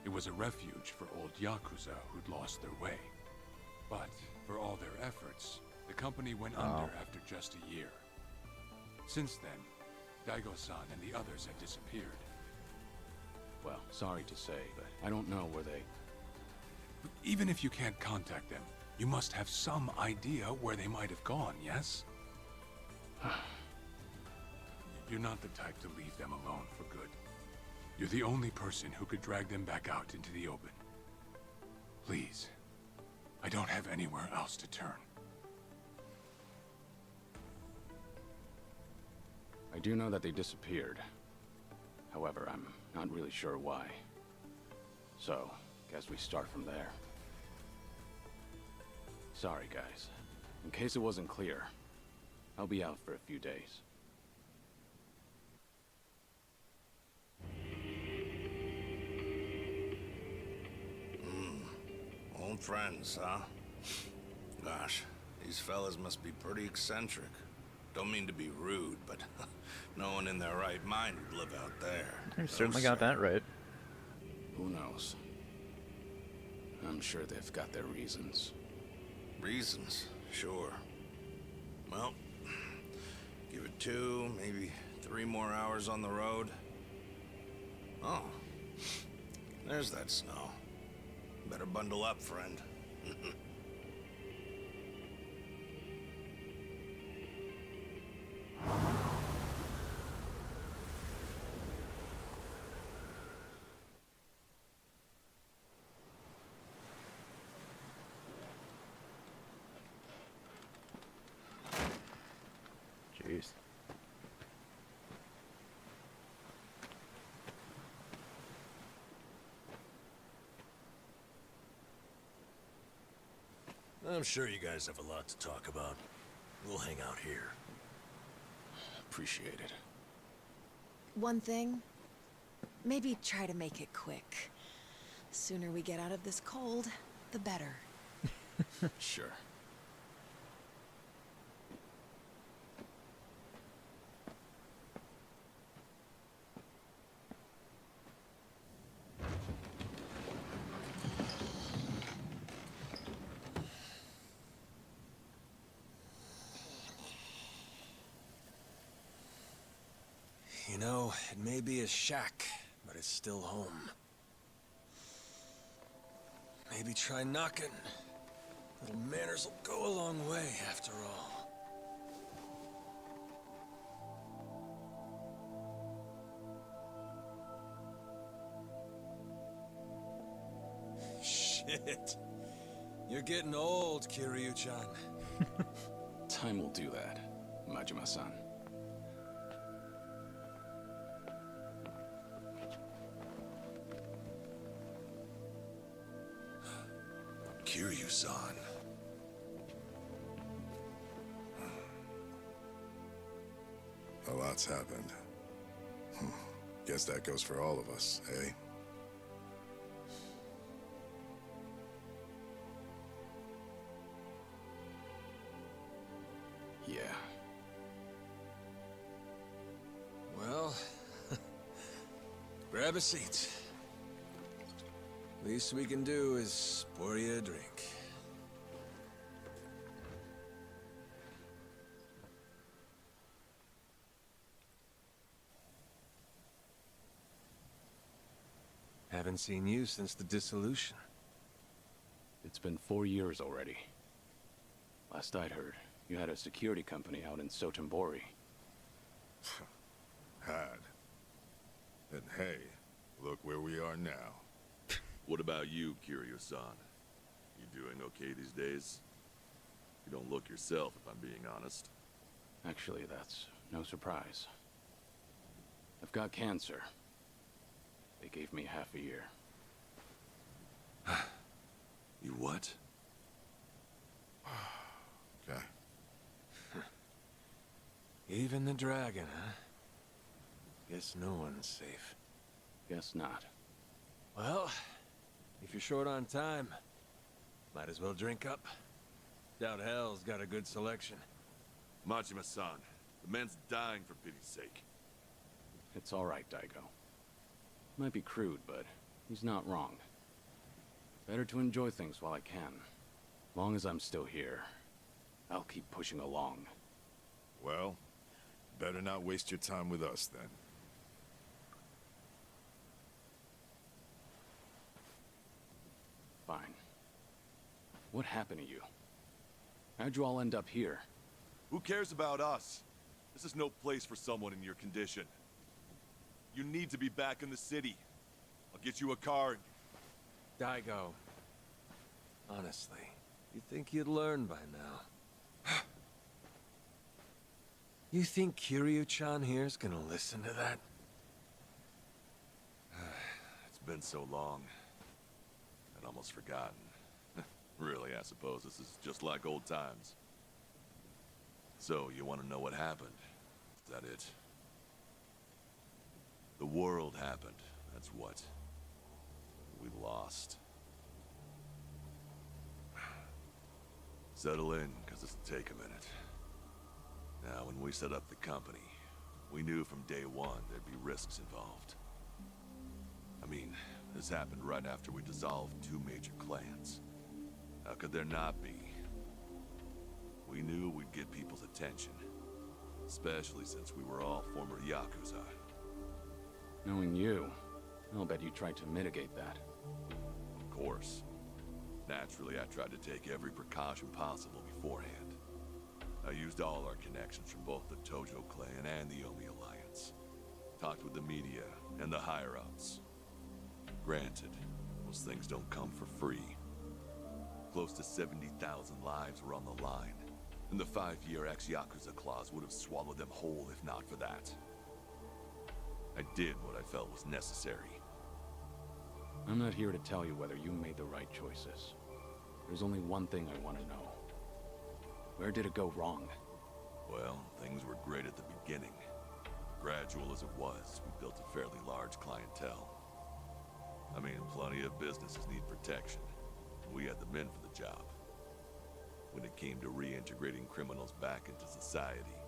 It was a refuge for old Yakuza who'd lost their way. But for all their efforts, the company went under after just a year. Since then, Daigo-san and the others had disappeared. Well, sorry to say, but I don't know where they... Even if you can't contact them, you must have some idea where they might have gone, yes? You're not the type to leave them alone for good. You're the only person who could drag them back out into the open. Please. I don't have anywhere else to turn. I do know that they disappeared. However, I'm not really sure why. So, guess we start from there. Sorry, guys. In case it wasn't clear, I'll be out for a few days. Old friends, huh? Gosh, these fellas must be pretty eccentric. Don't mean to be rude, but no one in their right mind would live out there. You certainly got that right. Who knows? I'm sure they've got their reasons. Reasons? Sure. Well, give it 2, maybe 3 more hours on the road. Oh, there's that snow. Better bundle up, friend. Jeez. I'm sure you guys have a lot to talk about. We'll hang out here. Appreciate it. One thing, maybe try to make it quick. The sooner we get out of this cold, the better. Sure. You know, it may be a shack, but it's still home. Maybe try knocking. Little manners will go a long way, after all. Shit. You're getting old, Kiryu-chan. Time will do that, Majima-san. Kiryu-san. A lot's happened. Guess that goes for all of us, eh? Yeah. Grab a seat. Least we can do is pour you a drink. Haven't seen you since the dissolution. It's been 4 years already. Last I'd heard, you had a security company out in Sotenbori. Had. And hey, look where we are now. What about you, Kiryu-san? You doing okay these days? You don't look yourself, if I'm being honest. Actually, that's no surprise. I've got cancer. They gave me half a year. You what? Okay. Even the dragon, huh? Guess no one's safe. Guess not. Well, if you're short on time, might as well drink up. Doubt hell's got a good selection. Majima-san, the man's dying for pity's sake. It's all right, Daigo. Might be crude, but he's not wrong. Better to enjoy things while I can. Long as I'm still here, I'll keep pushing along. Well, better not waste your time with us, then. Fine. What happened to you? How'd you all end up here? Who cares about us? This is no place for someone in your condition. You need to be back in the city. I'll get you a car. Daigo. Honestly, you'd think you'd learn by now. You think Kiryu-chan here's gonna listen to that? It's been so long. I'd almost forgotten. Really, I suppose this is just like old times. So, you want to know what happened? Is that it? The world happened, that's what. We lost. Settle in, because this'll take a minute. Now, when we set up the company, we knew from day one there'd be risks involved. I mean, this happened right after we dissolved 2 major clans. How could there not be? We knew we'd get people's attention, especially since we were all former Yakuza. Knowing you, I'll bet you tried to mitigate that. Of course. Naturally, I tried to take every precaution possible beforehand. I used all our connections from both the Tojo clan and the Omi Alliance. Talked with the media and the higher-ups. Granted, those things don't come for free. Close to 70,000 lives were on the line, and the 5-year ex-Yakuza clause would have swallowed them whole if not for that. I did what I felt was necessary. I'm not here to tell you whether you made the right choices. There's only one thing I want to know. Where did it go wrong? Well, things were great at the beginning. Gradual as it was, we built a fairly large clientele. I mean, plenty of businesses need protection. We had the men for the job. When it came to reintegrating criminals back into society,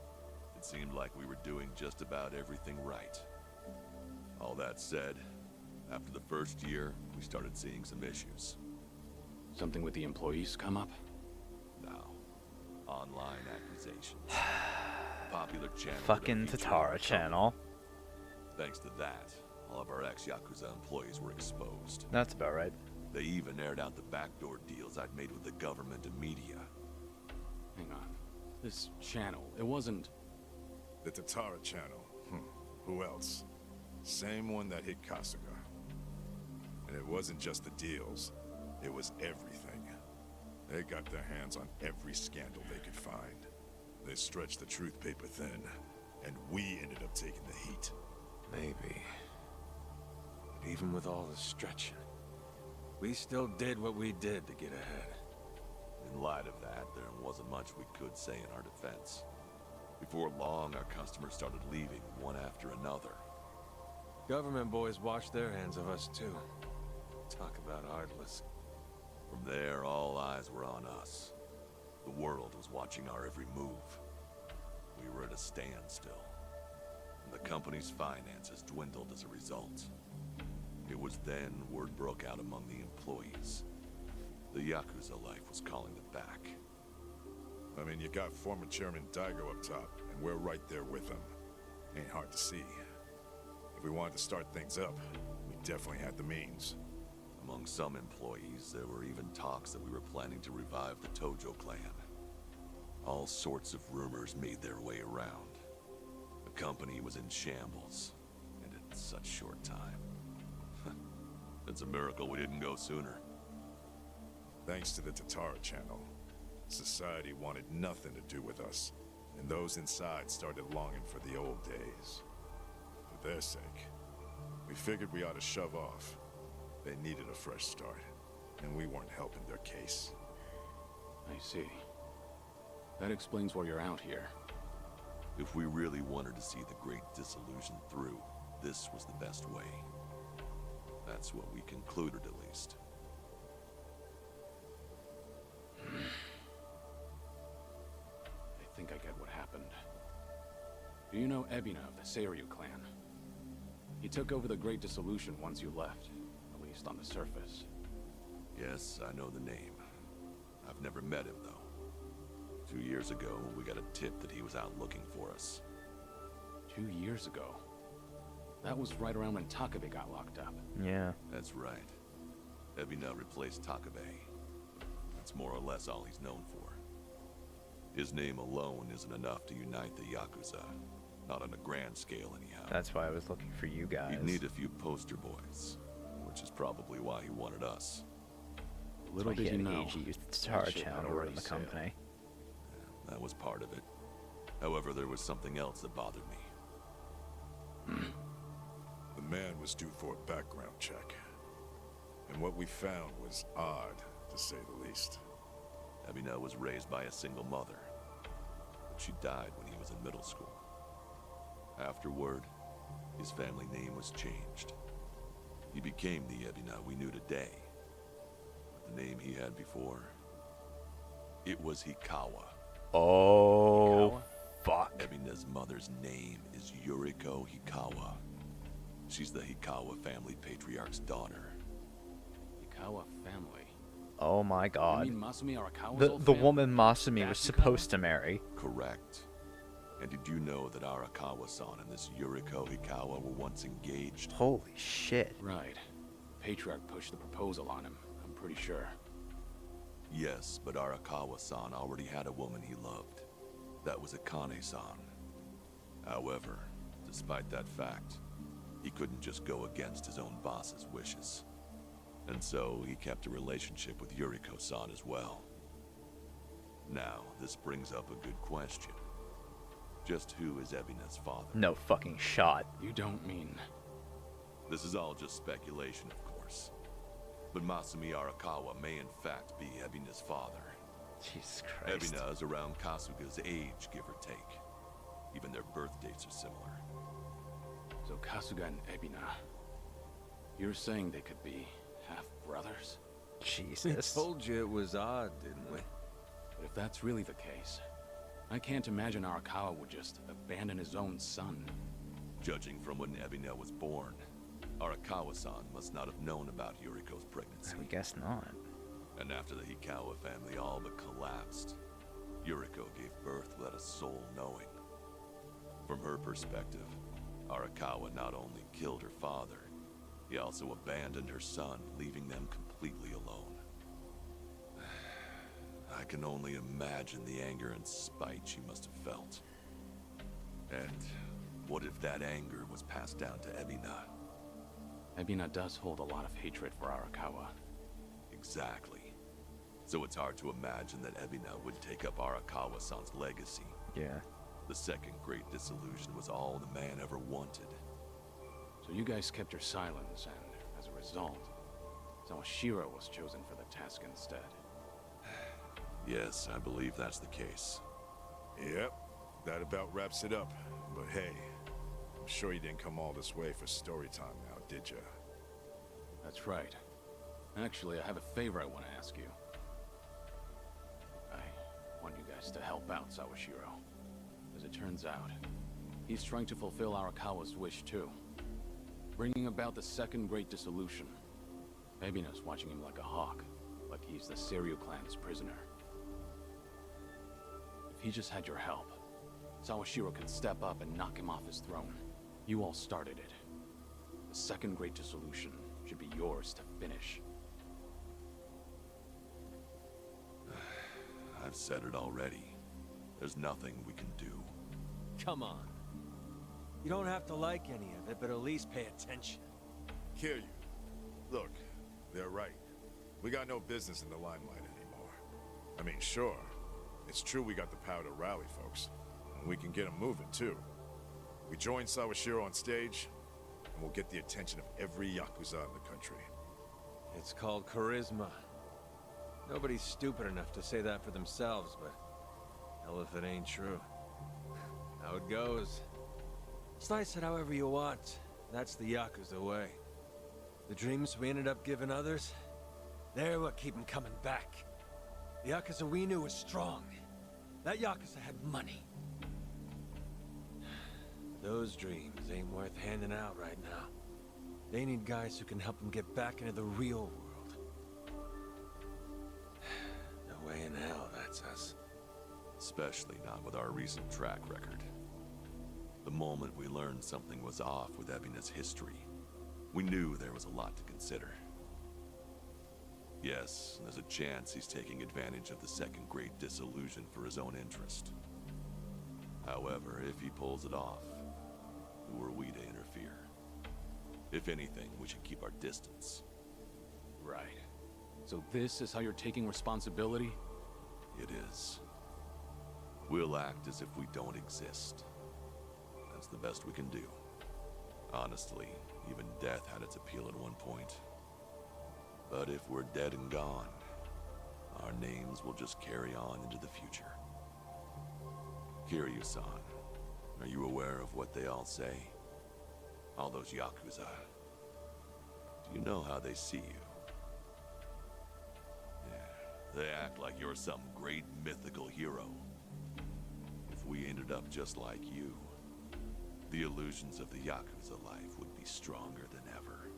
it seemed like we were doing just about everything right. All that said, after the first year, we started seeing some issues. Something with the employees come up? No. Online accusations. Popular channel. Fucking Tatara channel. Thanks to that, all of our ex-Yakuza employees were exposed. That's about right. They even aired out the backdoor deals I'd made with the government and media. Hang on. This channel, it wasn't... The Tatara channel. Who else? Same one that hit Kasuga. And it wasn't just the deals. It was everything. They got their hands on every scandal they could find. They stretched the truth paper thin, and we ended up taking the heat. Maybe. But even with all the stretching, we still did what we did to get ahead. In light of that, there wasn't much we could say in our defense. Before long, our customers started leaving one after another. Government boys washed their hands of us too. Talk about heartless. From there, all eyes were on us. The world was watching our every move. We were at a standstill, and the company's finances dwindled as a result. It was then word broke out among the employees. The Yakuza life was calling them back. I mean, you got former Chairman Daigo up top, and we're right there with him. Ain't hard to see. If we wanted to start things up, we definitely had the means. Among some employees, there were even talks that we were planning to revive the Tojo clan. All sorts of rumors made their way around. The company was in shambles, and in such short time. It's a miracle we didn't go sooner. Thanks to the Tatara channel, society wanted nothing to do with us, and those inside started longing for the old days. For their sake, we figured we ought to shove off. They needed a fresh start, and we weren't helping their case. I see. That explains why you're out here. If we really wanted to see the Great Dissolution through, this was the best way. That's what we concluded, at least. I think I get what happened. Do you know Ebina of the Seiryu clan? He took over the Great Dissolution once you left, at least on the surface. Yes, I know the name. I've never met him, though. 2 years ago, we got a tip that he was out looking for us. 2 years ago? That was right around when Takabe got locked up. Yeah. That's right. Ebina replaced Takabe. That's more or less all he's known for. His name alone isn't enough to unite the Yakuza. Not on a grand scale, anyhow. That's why I was looking for you guys. He'd need a few poster boys, which is probably why he wanted us. Little did you know, AG used the Tatara channel to run the company. That was part of it. However, there was something else that bothered me. The man was due for a background check. And what we found was odd, to say the least. Ebina was raised by a single mother, but she died when he was in middle school. Afterward, his family name was changed. He became the Ebina we knew today. But the name he had before, it was Hikawa. Oh, Hikawa? Fuck. Ebina's mother's name is Yuriko Hikawa. She's the Hikawa family patriarch's daughter. Hikawa family? Oh my god. You mean Masumi Arakawa's the woman Masumi was supposed to marry. Correct. And did you know that Arakawa-san and this Yuriko Hikawa were once engaged? Holy shit. Right. Patriarch pushed the proposal on him, I'm pretty sure. Yes, but Arakawa-san already had a woman he loved. That was Akane-san. However, despite that fact, he couldn't just go against his own boss's wishes. And so he kept a relationship with Yuriko-san as well. Now, this brings up a good question. Just who is Ebina's father? No fucking shot. You don't mean... This is all just speculation, of course. But Masumi Arakawa may in fact be Ebina's father. Jesus Christ. Ebina is around Kasuga's age, give or take. Even their birth dates are similar. So Kasuga and Ebina... You're saying they could be half-brothers? Jesus. We told you it was odd, didn't we? But if that's really the case, I can't imagine Arakawa would just abandon his own son. Judging from when Ebina was born, Arakawa-san must not have known about Yuriko's pregnancy. I guess not. And after the Hikawa family all but collapsed, Yuriko gave birth without a soul knowing. From her perspective, Arakawa not only killed her father, he also abandoned her son, leaving them completely alone. I can only imagine the anger and spite she must have felt. And what if that anger was passed down to Ebina? Ebina does hold a lot of hatred for Arakawa. Exactly. So it's hard to imagine that Ebina would take up Arakawa-san's legacy. Yeah. The second great dissolution was all the man ever wanted. So you guys kept your silence, and as a result, Sawashiro was chosen for the task instead. Yes, I believe that's the case. Yep, that about wraps it up. But hey, I'm sure you didn't come all this way for story time now, did ya? That's right. Actually, I have a favor I want to ask you. I want you guys to help out Sawashiro. As it turns out, he's trying to fulfill Arakawa's wish too. bringing about the second great dissolution. Ebina's watching him like a hawk, like he's the Seiryu clan's prisoner. If he just had your help, Sawashiro could step up and knock him off his throne. You all started it. The second great dissolution should be yours to finish. I've said it already. There's nothing we can do. Come on. You don't have to like any of it, but at least pay attention. Kiryu, look, they're right. We got no business in the limelight anymore. I mean, sure, it's true we got the power to rally folks, and we can get them moving too. We join Sawashiro on stage, and we'll get the attention of every Yakuza in the country. It's called charisma. Nobody's stupid enough to say that for themselves, but hell if it ain't true. How it goes. Slice it however you want. That's the Yakuza way. The dreams we ended up giving others, they're what keep them coming back. The Yakuza we knew was strong. That Yakuza had money. Those dreams ain't worth handing out right now. They need guys who can help them get back into the real world. No way in hell that's us. Especially not with our recent track record. The moment we learned something was off with Ebina's history, we knew there was a lot to consider. Yes, there's a chance he's taking advantage of the second great dissolution for his own interest. However, if he pulls it off, who are we to interfere? If anything, we should keep our distance. Right. So this is how you're taking responsibility? It is. We'll act as if we don't exist. That's the best we can do. Honestly, even death had its appeal at one point. But if we're dead and gone, our names will just carry on into the future. Kiryu-san, are you aware of what they all say? All those Yakuza. Do you know how they see you? Yeah, they act like you're some great mythical hero. If we ended up just like you, the illusions of the Yakuza life would be stronger than ever.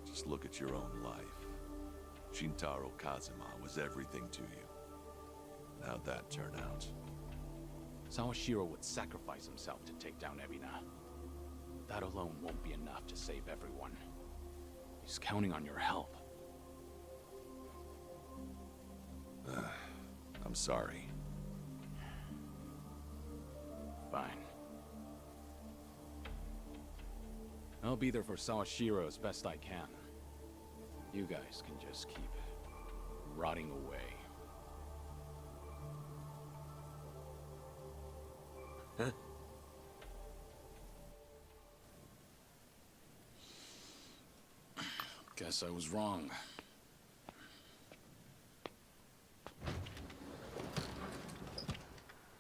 Just look at your own life. Shintaro Kazuma was everything to you. How'd that turn out? Sawashiro would sacrifice himself to take down Ebina. That alone won't be enough to save everyone. He's counting on your help. I'm sorry. Fine. I'll be there for Sawashiro as best I can. You guys can just keep rotting away. Huh? Guess I was wrong.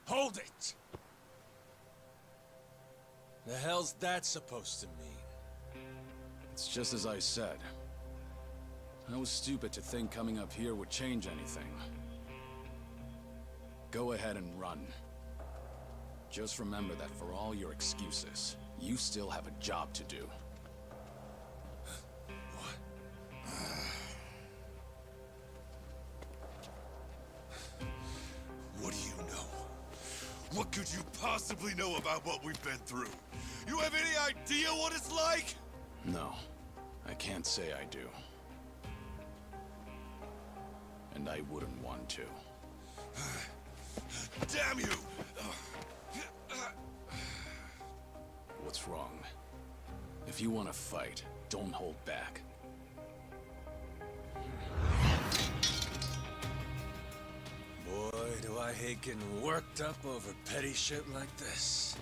Hold it! The hell's that supposed to mean? It's just as I said. I was stupid to think coming up here would change anything. Go ahead and run. Just remember that for all your excuses, you still have a job to do. What do you know? What could you possibly know about what we've been through? You have any idea what it's like? No, I can't say I do. And I wouldn't want to. Damn you! What's wrong? If you want to fight, don't hold back. Boy, do I hate getting worked up over petty shit like this.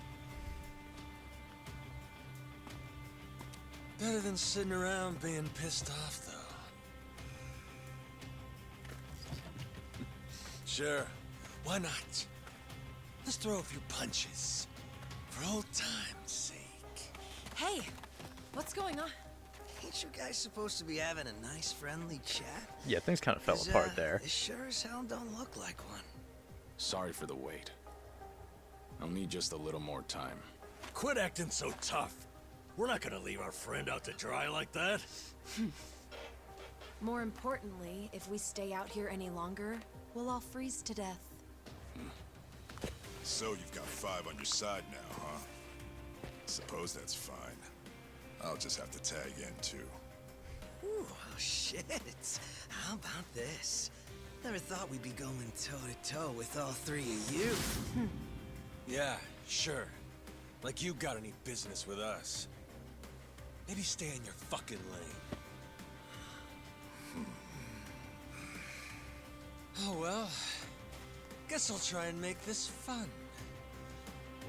Better than sitting around being pissed off, though. Sure, why not? Let's throw a few punches. For old time's sake. Hey, what's going on? Ain't you guys supposed to be having a nice, friendly chat? Yeah, things kind of fell 'Cause, apart there. It sure as hell don't look like one. Sorry for the wait. I'll need just a little more time. Quit acting so tough. We're not gonna leave our friend out to dry like that. More importantly, if we stay out here any longer, we'll all freeze to death. So you've got 5 on your side now, huh? Suppose that's fine. I'll just have to tag in, too. Ooh, oh shit. How about this? Never thought we'd be going toe-to-toe with all 3 of you. Yeah, sure. Like you got any business with us. Maybe stay in your fucking lane. Oh well. Guess I'll try and make this fun.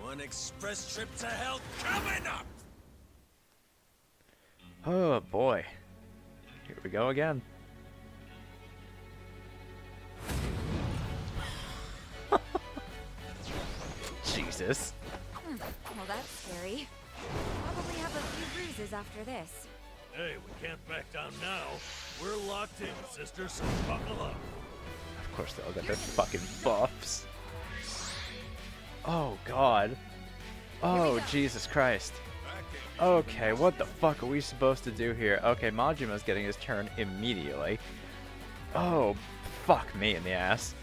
One express trip to hell coming up! Oh boy. Here we go again. Jesus. Well, that's scary. Probably have a few bruises after this. Hey, we can't back down now. We're locked in, sister, so buckle up. Of course they all got their fucking buffs. Oh god. Oh Jesus Christ. Okay, what the fuck are we supposed to do here? Okay, Majima's getting his turn immediately. Oh, fuck me in the ass.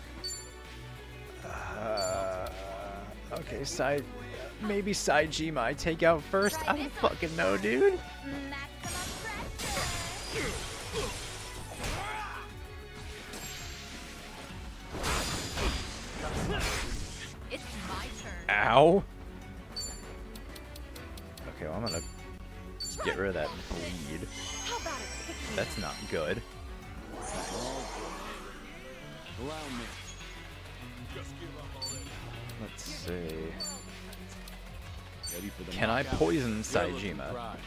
Okay, maybe Saejima I take out first? I don't fucking know, dude. It's my turn. Ow. Okay, well, I'm gonna get rid of that bleed. That's not good. Let's see. Can I poison Saejima?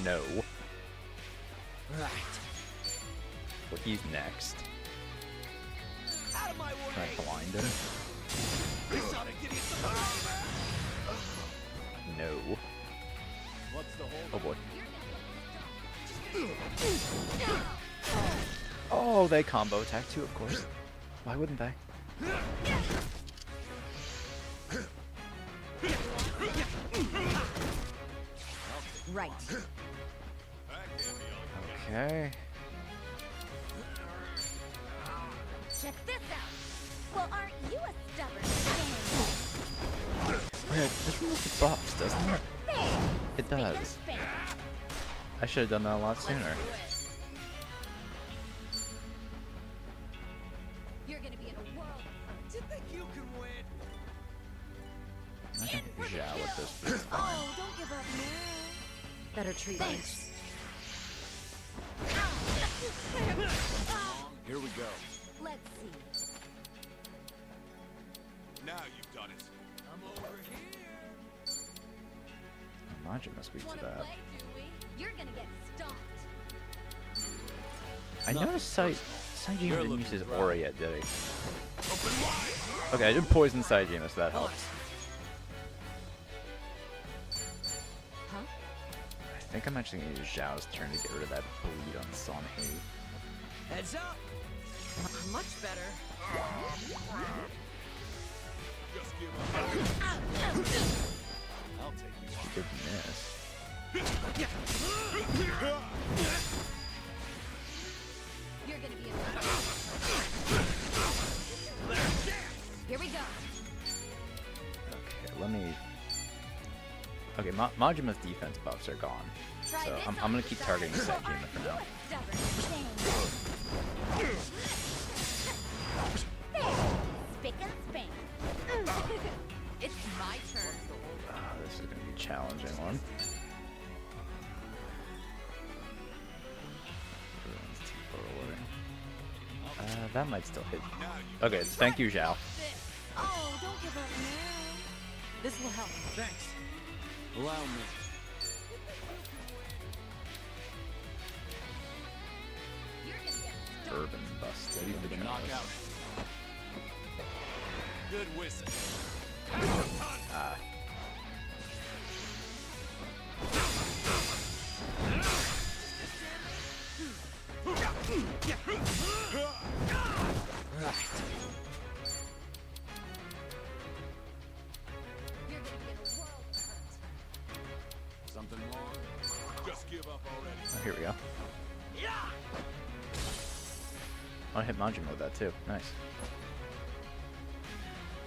No. Well, he's next. Can I blind him? No. Oh boy. Oh, they combo attack too, of course. Why wouldn't they? Right. Okay. Check this out. Well, aren't you a stubborn thing? Wait, this moves the buffs, doesn't it? It does. I should have done that a lot sooner. You're gonna be in a world of hurt. You think you can win? I can Zhao with this, but it's fine. Oh, don't give up now. Better treat me. Here we go. Let's see. Now you've done it. I'm over here. Majima speaks to Wanna that. play, do we? You're gonna get stomped. I noticed Saejima didn't use his aura yet, did he? Okay, I did poison Saejima, so that helps. Huh? I think I'm actually gonna use Zhao's turn to get rid of that bleed on Sanhei. Heads up. Much better. I'll take you She did miss. You're gonna be in Here we go. Okay, let me... Okay, Majima's defense buffs are gone. So I'm gonna keep targeting Saejima for now. Spick and span. It's my turn. This is gonna be a challenging one. Everyone's too far away. That might still hit. Okay, thank you, Zhao. Oh, don't give up now. This will help. Thanks. Allow me. Urban busted. Ready for the knockout. Good whistle. Ah. Something wrong? Just give up already. Oh, here we go. I hit Majima with that too. Nice.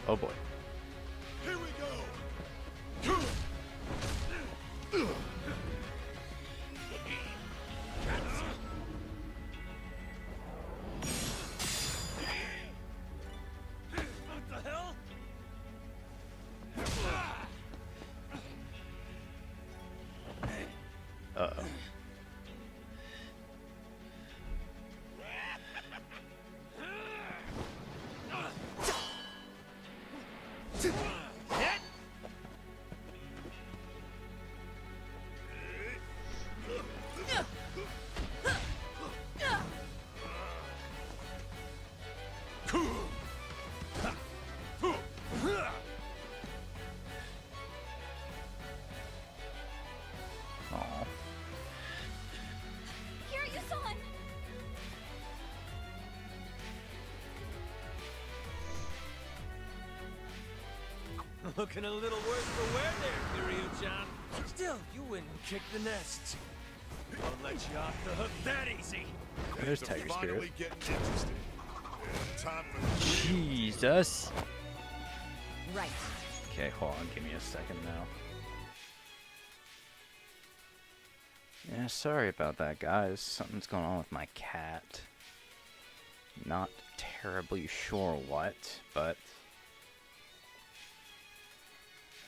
Oh boy. Here we go. What the hell? Uh-oh. Aw. Kiryu-san! Looking a little worse for wear there, Kiryu-chan. Still, you wouldn't kick the nest. I'll let you off the hook that easy. There's Tiger Spirit. Finally getting interested. Time for the Jesus. Right. Okay, hold on. Give me a second now. Yeah, sorry about that, guys. Something's going on with my cat. Not terribly sure what, but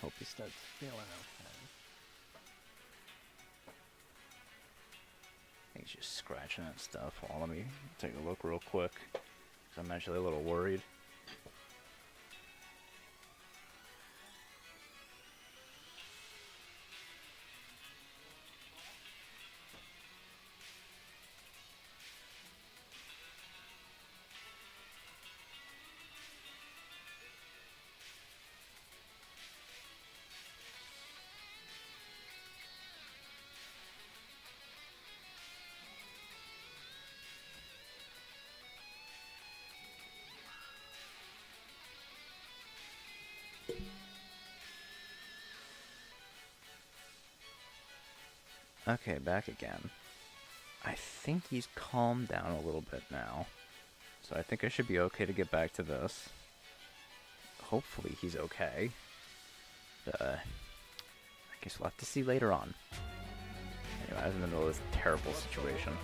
hope he starts feeling okay. I think he's just scratching at stuff. Well, let me take a look real quick, 'cause I'm actually a little worried. Okay, back again. I think he's calmed down a little bit now. So I think I should be okay to get back to this. Hopefully he's okay. I guess we'll have to see later on. Anyway, I was in the middle of this terrible situation.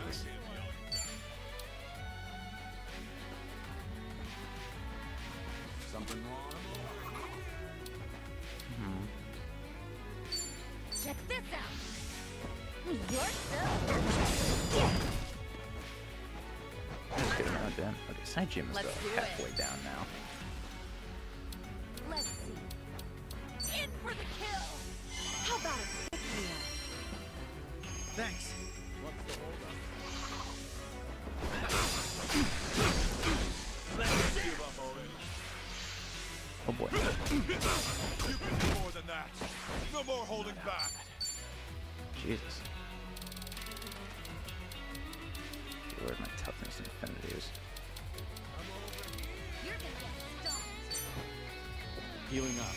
Jesus. Something wrong? Check this out! You're so... That's good amount down. Okay, Saijima's Let's though do halfway it. down now. Let's see. In for the kill! How about a pick-me-up? Thanks. What's the holdup? Let's give up already. Oh boy. You can do more than that. No more holding back. Jesus. Where's my toughness and affinities? You're gonna get stomped. Healing up.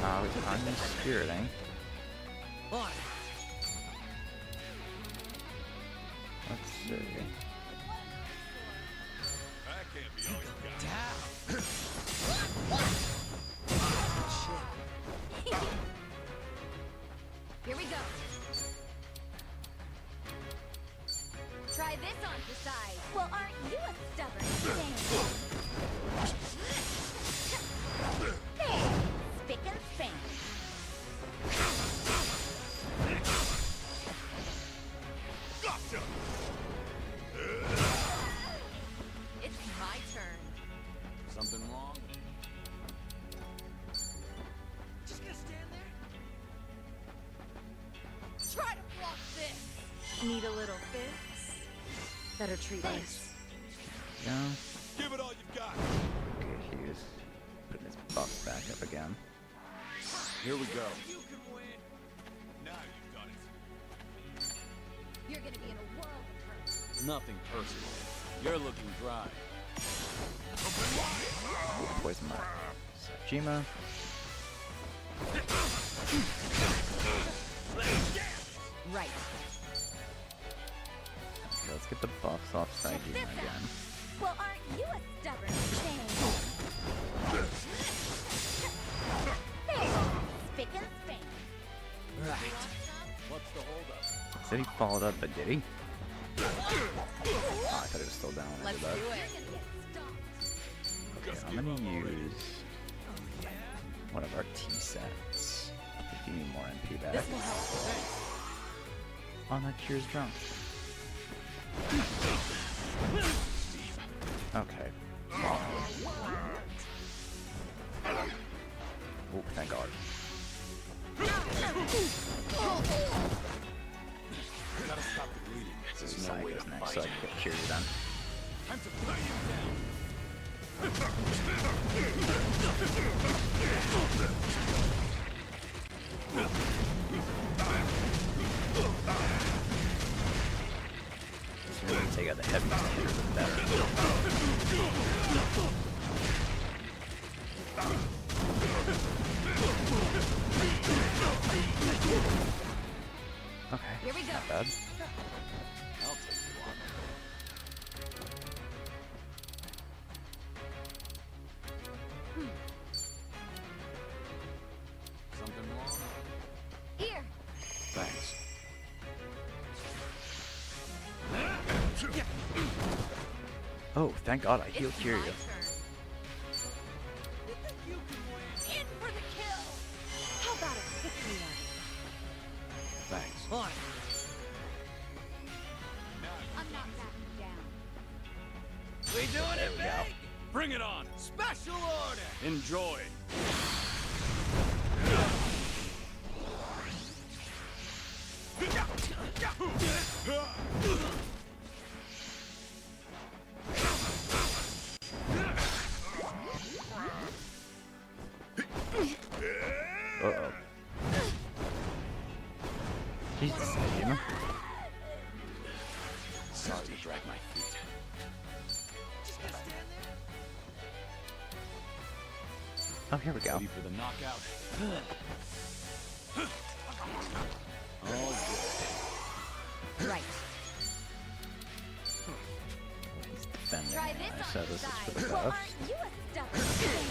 Oh, he's on his spirit, eh? On. Let's see. That can't be all you got. Here we go. Try this on for size. Well, aren't you a stubborn thing? There, spick and span. Gotcha. It's my turn. Something wrong? Just gonna stand there? Try to block this. Need a little fix? Better treat this. Yeah. Give it all you've got. Okay, he's putting his buff back up again. Here we go. You can win. Now you've done it. You're gonna be in a world of hurt. Nothing personal. You're looking dry. Poison my Saijima. Right. Okay, let's get the buffs off Saijima again. Well, aren't you a stubborn thing? There. Spick and span. Right. What's the holdup? Said he followed up, but did he? Oh, I thought he was still down Let's under that. do it. Okay, I'm gonna use one of our T-sets. If you need more MP back. This will help. Oh, that cure's drunk. Okay. Oh, thank God. Gotta stop the bleeding. This is There's no way to Psycho's next, fight. so I can get cured then. Time to put you down. So we're gonna take out the heavy hitters with that. Okay. Here we go. Not bad. I'll take you on. Something wrong? Here. Thanks. Oh, thank God I healed It's Kiryu. my turn. In for the kill. How about a pick me up? Thanks. I'm not backing down. We doing it, go. big? Bring it on. Special order. Enjoy. Uh-oh. Jesus, Saijima. Sorry to drag my feet. Oh, here we go. Ready for the knockout? All good. Right. He's defending. Try me. this I on said the this is for side. the Well, buff. aren't you a stubborn thing?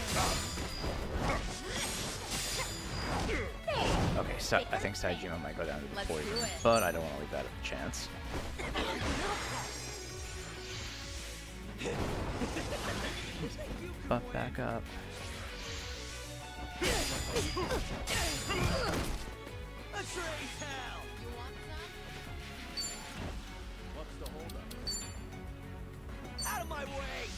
Okay, so I think Saijima might go down to the Let's do poison, it. but I don't want to leave that a chance. Buff back up. A trace hell. You want some? What's the holdup? Out of my way.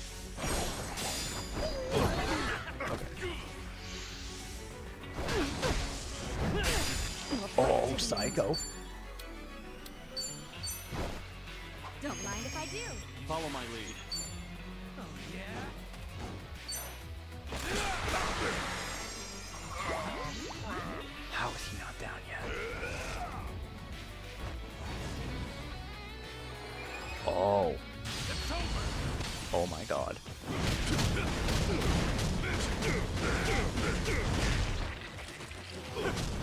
Oh, Psycho. Don't mind if I do. Follow my lead. Oh yeah. How is he not down yet? Oh. Oh my God.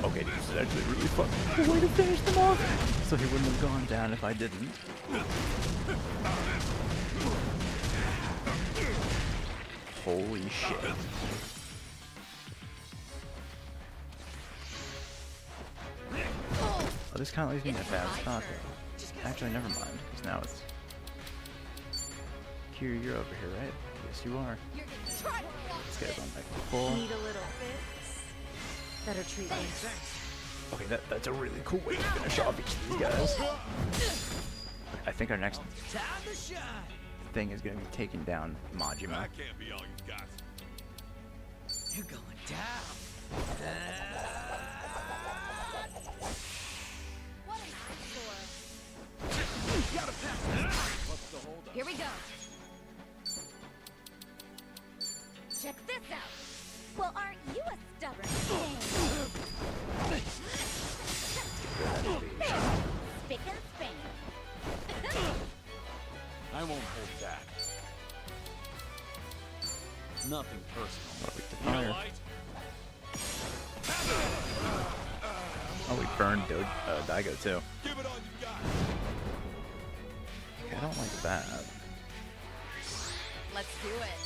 Okay, this is actually really fun. The way to finish them off. So he wouldn't have gone down if I didn't. Holy shit. Oh, this kind of leaves me in a bad spot though. Actually, never mind, because now it's... Kiryu, you're over here, right? Yes, you are. Let's get it on back to full. Need a little fix? Better treat me. Okay, that's a really cool way to finish off each of these guys. I think our next Time to shine. thing is going to be taking down Majima. That can't be all you got. You're going down. What am I for? Gotta pass. What's the holdup? Here we go. Check this out. Well, aren't you a stubborn thing? Spick and span. I won't hold back. Nothing personal. What we can fire. burned Daigo too. Okay, I don't like that. Let's do it.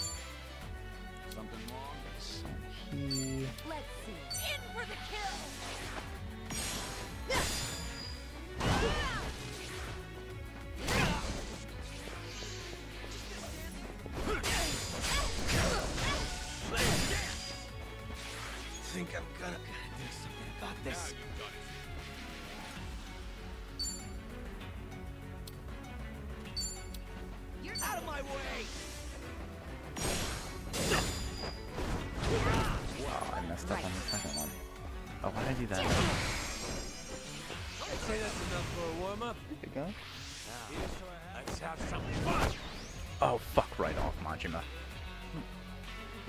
Something wrong? He... Let's see. In for the kill. Think I'm gonna do something about this. You're out of my way. Wow, I messed up on the second one. Oh, why did I do that? I'd say that's enough for a warm-up. There you go. Let's have some fun. Oh, fuck right off, Majima.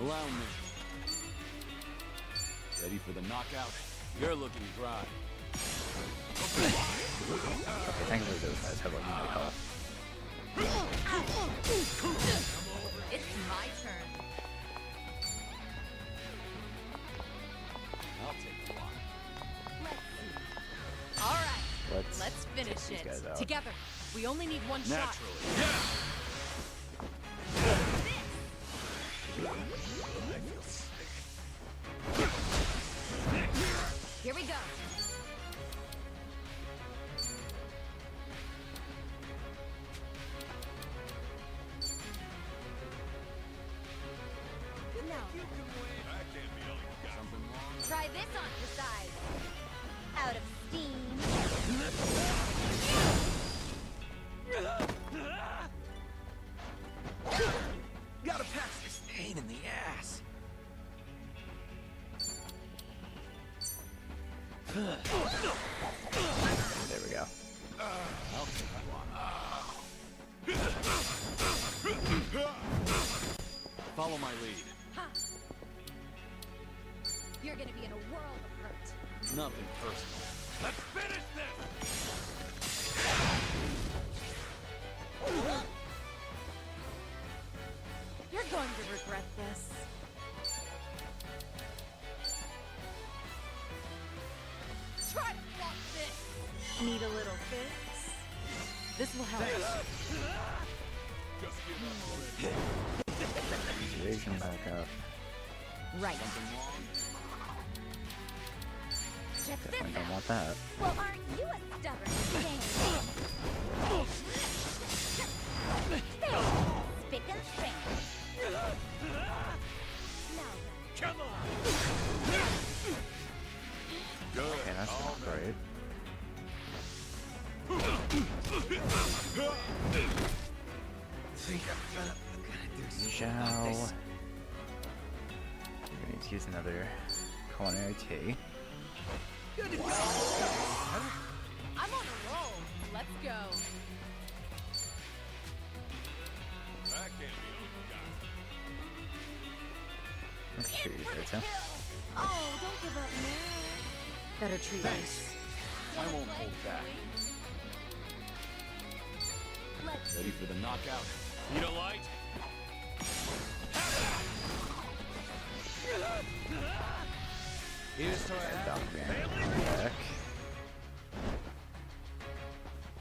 Allow me. Ready for the knockout? You're looking dry. Okay, thankfully those guys have like no health. It's my turn. I'll take the one. Let's see. All right. Let's finish take these guys it out. together. We only need one shot. Here we go. Try this on for size. Out of steam. Gotta pass this pain in the ass. There we go. I'll take that one. Follow my lead. You're gonna be in a world of hurt. Nothing personal. Let's finish this. You're going to regret this. Try to block this. Need a little fix? This will help. Evasion back up. Right. Check this Definitely don't out. want that. Well, aren't you a stubborn thing? Spick and span. Now then. Come on. Okay, that's not great. Think I'm gonna do something Shall... about this. We're gonna need to use another culinary tea. Good to go. I'm on a roll. Let's go. That can't be Let's shoot you there, too. Oh, don't give up now. Better treat us. I won't hold back. Ready for the knockout? Need a light? Here's to our Back.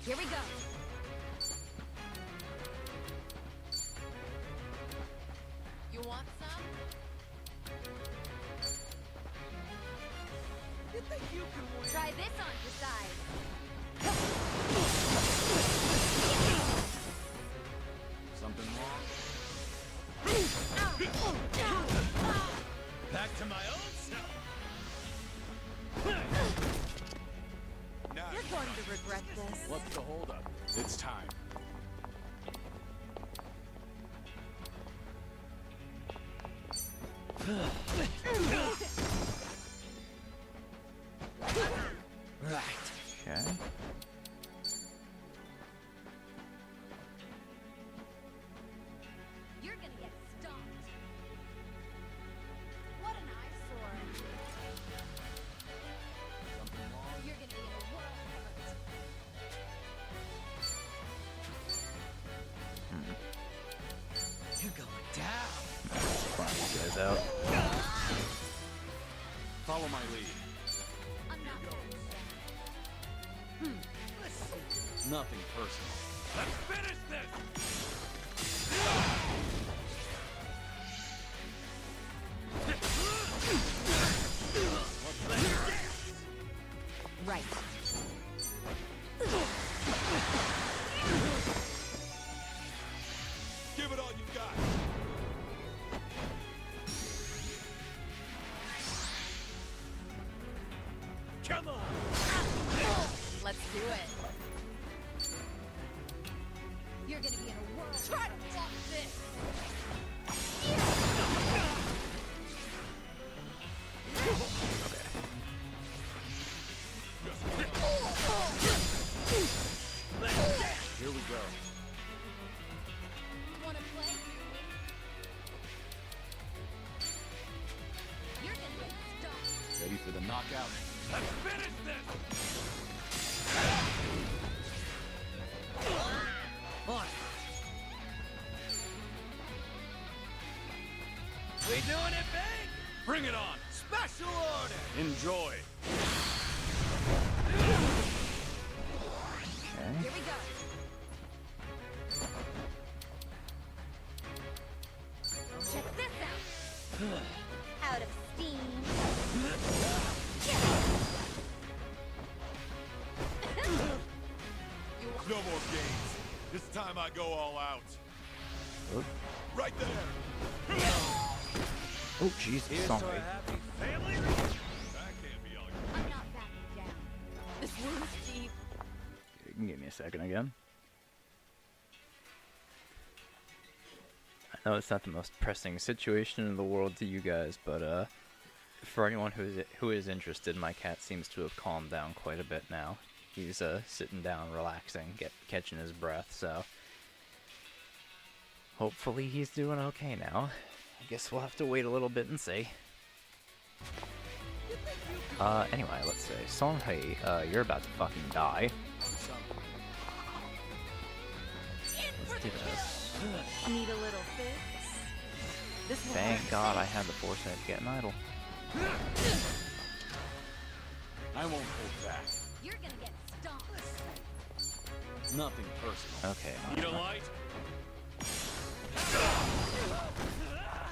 Here we go. You want some? You think you can win? Try this on for size. Something wrong? back to my old self. You're going to regret this. What's the holdup? It's time. Right. Okay. You're gonna get stomped. What an eyesore. You're gonna be in a world of hurt. You're going down. Find these guys out. Follow my lead. I'm not going to stand. Nothing personal. Let's finish this! Right. Give it all you got. Come on! Let's do it. You're gonna be in a world. Try to block this. Here we go. Wanna play? You're gonna get stopped. Ready for the knockout? Let's finish this! On. We doing it big? Bring it on! Special order! Enjoy! Here we go. Check this out. Out of steam. No more games. This time I go all out. Right there. Oh, Jesus, Here's sorry. to a happy family. That can't be all. I'm not backing down. This wound's deep. You can give me a second again. I know it's not the most pressing situation in the world to you guys, but for anyone who is interested, my cat seems to have calmed down quite a bit now. He's sitting down, relaxing, catching his breath, so hopefully he's doing okay now. I guess we'll have to wait a little bit and see. Anyway, let's see. Songhei, you're about to fucking die. Let's do this. Need a little fix? This will Thank work. God I had the foresight to get an idol. I won't hold back. You're gonna get stomped. Nothing personal. Okay. Need a light?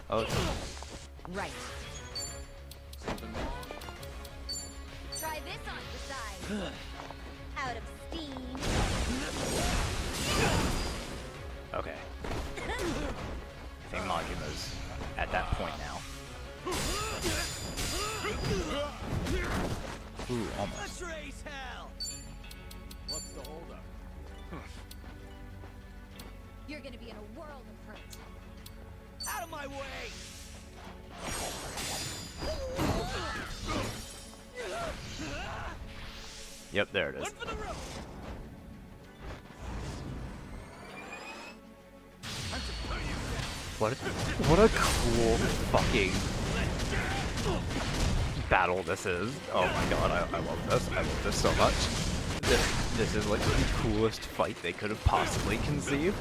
Oh, Right. Something wrong? Try this on your side. Out of steam. okay. I think Majima's at that point now. Ooh, almost. Let's raise hell! What's the holdup? You're gonna be in a world of hurt. Out of my way! Yep, there it is. One for the road! What a cool fucking battle this is. Oh my god, I love this. I love this so much. This is like the coolest fight they could have possibly conceived.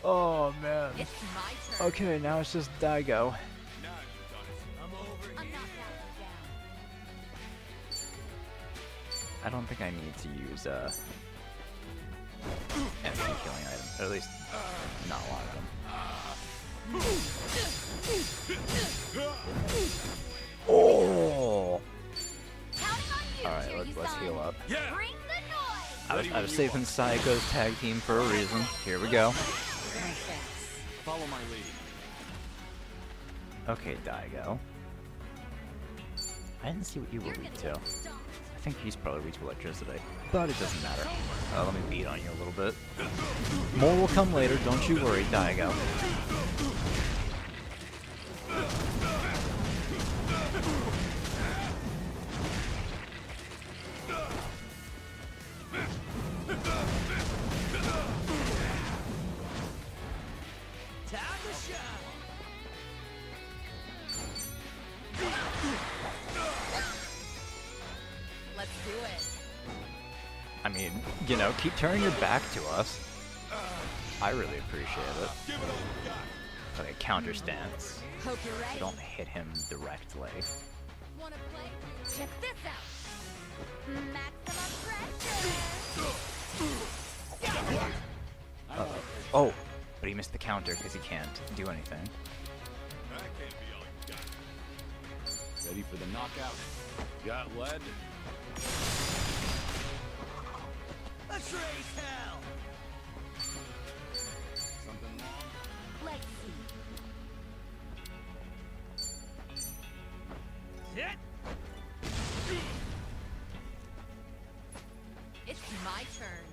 Oh man. It's my turn. Okay, now it's just Daigo. I'm over I'm here. not backing down. I don't think I need to use MP killing items. Or at least not a lot of them. Oh! Counting on you, Alright, let's heal up. Yeah! Bring the noise. I was saving Saiko's tag team for a reason. Here we go. Follow my lead. Okay, Daigo. I didn't see what you were weak to. I think he's probably weak to electricity, but it doesn't matter. Let me beat on you a little bit. More will come later, don't you worry, Daigo. Time to shine! Let's do it. I mean, you know, keep turning your back to us. I really appreciate it. Okay, counter stance. Hope you're ready. Don't hit him directly. wanna play? Check this out. Maximum pressure. Oh, but he missed the counter because he can't do anything. Ready for the knockout? Got lead? Let's raise hell! Something wrong? Let's see. Hit! It's my turn.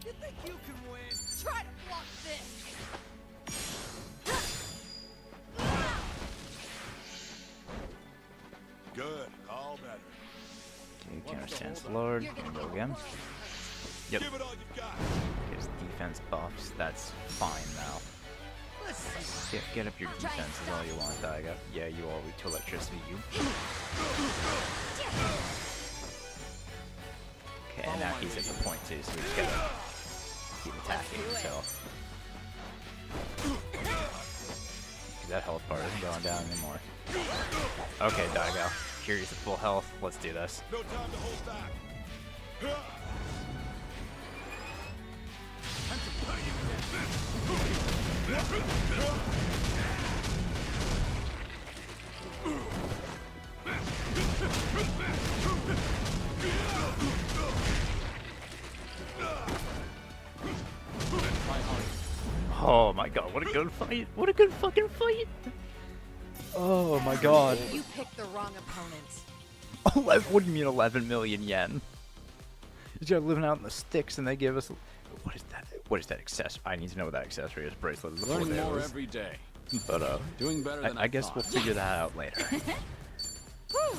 You think you can win? Try to block this. Good. All better. Okay, counter stance lowered. Gonna go again. Yep. Give it all you've got. His defense buffs. That's fine now. Get up your defense is all you want, Daigo. Yeah, you are weak to electricity, you. Okay, and now he's at the point too, so we just gotta keep attacking himself. Because that health bar isn't going down anymore. Okay, Daigo. Kiryu's at full health. Let's do this. No time to hold back. Oh my god, what a good fight! What a good fucking fight! Oh my god. You picked the wrong opponent. 11, what do you mean 11 million yen? You're living out in the sticks and they give us... What is that? What is that accessory? I need to know what that accessory is. Bracelet is Learning more every day. But, doing better than I guess thought. we'll figure that out later. Whew.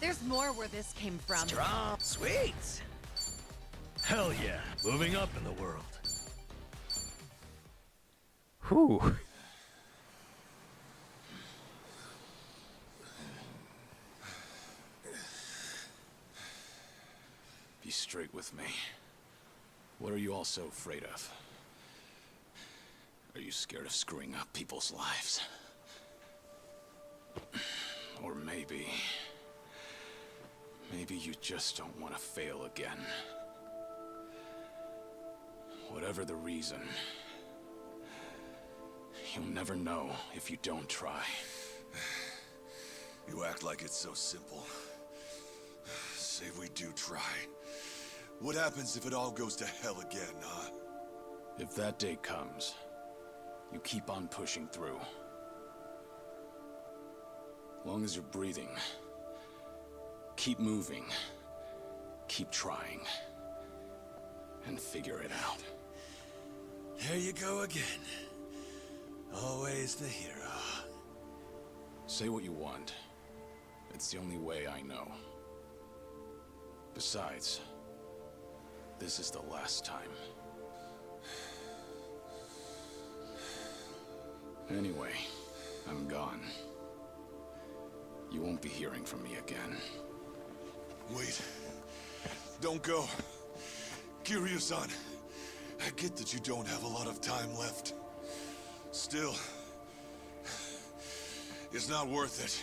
There's more where this came from. Strong. Sweet. Hell yeah. Moving up in the world. Whew. Be straight with me. What are you all so afraid of? Are you scared of screwing up people's lives? Or maybe you just don't want to fail again. Whatever the reason, you'll never know if you don't try. You act like it's so simple. Say we do try. What happens if it all goes to hell again, huh? If that day comes, you keep on pushing through. Long as you're breathing, keep moving, keep trying, and figure it out. There you go again. Always the hero. Say what you want. It's the only way I know. Besides, this is the last time. Anyway, I'm gone. You won't be hearing from me again. Wait. Don't go. Kiryu-san, I get that you don't have a lot of time left. Still, it's not worth it.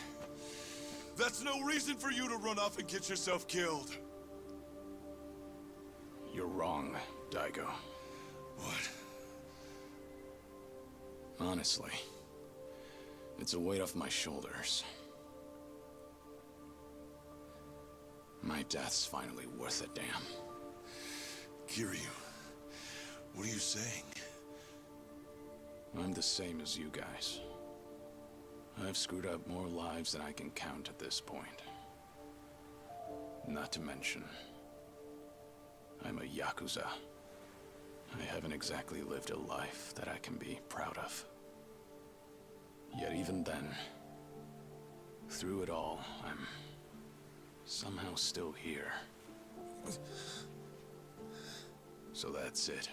That's no reason for you to run off and get yourself killed. You're wrong, Daigo. What? Honestly, it's a weight off my shoulders. My death's finally worth a damn. Kiryu, what are you saying? I'm the same as you guys. I've screwed up more lives than I can count at this point. Not to mention, I'm a Yakuza. I haven't exactly lived a life that I can be proud of. Yet even then, through it all, I'm somehow still here. So that's it.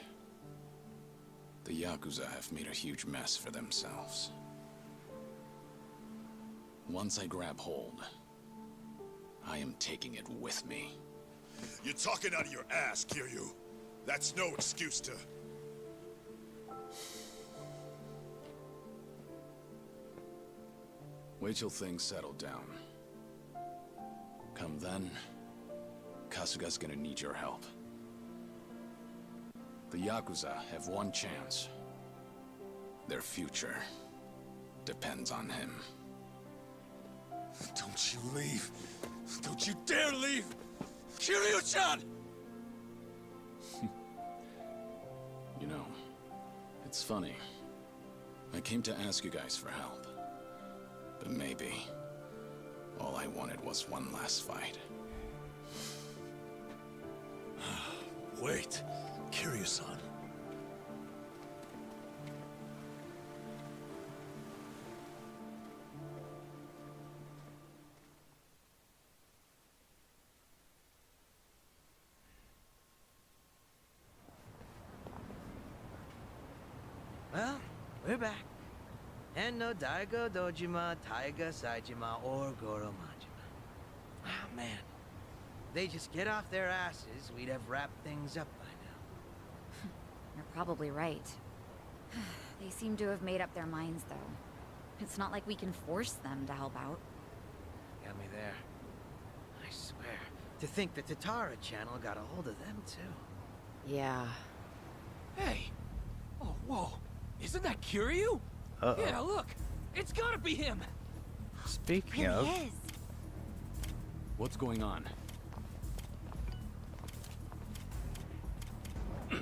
The Yakuza have made a huge mess for themselves. Once I grab hold, I am taking it with me. You're talking out of your ass, Kiryu. That's no excuse to... Wait till things settle down. Come then, Kasuga's gonna need your help. The Yakuza have one chance. Their future depends on him. Don't you leave. Don't you dare leave! Kiryu-chan! You know, it's funny. I came to ask you guys for help. But maybe all I wanted was one last fight. Wait, Kiryu-san. Well, we're back. And no Daigo Dojima, Taiga Saijima, or Goro Majima. Oh man. If they just get off their asses, we'd have wrapped things up by now. You're probably right. They seem to have made up their minds, though. It's not like we can force them to help out. Got me there. I swear. To think the Tatara channel got a hold of them, too. Yeah. Hey! Oh, whoa. Isn't that Kiryu? Uh-oh. Yeah, look. It's gotta be him. Speaking of... What's going on? If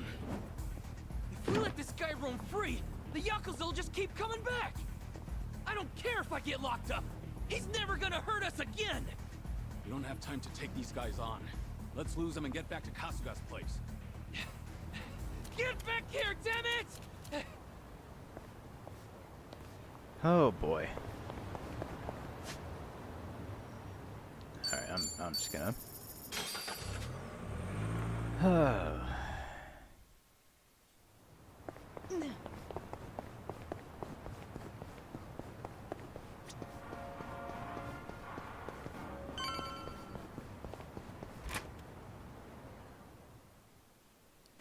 we let this guy roam free, the Yakuza will just keep coming back. I don't care if I get locked up. He's never gonna hurt us again. We don't have time to take these guys on. Let's lose them and get back to Kasuga's place. Get back here, damn it! Oh boy. Alright, I'm just gonna...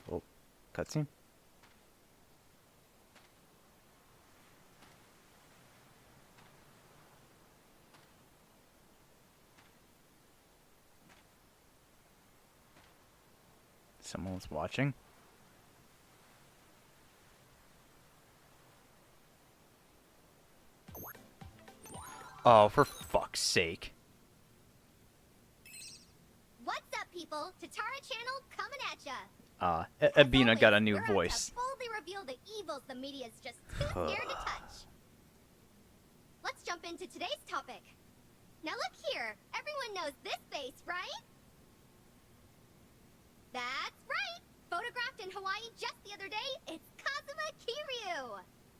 Oh, cutscene. Someone's watching. Oh, for fuck's sake. What's up, people? Tatara Channel coming at ya. Ebina got a new We're out to voice. boldly reveal the evils the media's just too scared to touch. Let's jump into today's topic. Now look here, everyone knows this face, right? That's right! Photographed in Hawaii just the other day, it's Kazuma Kiryu!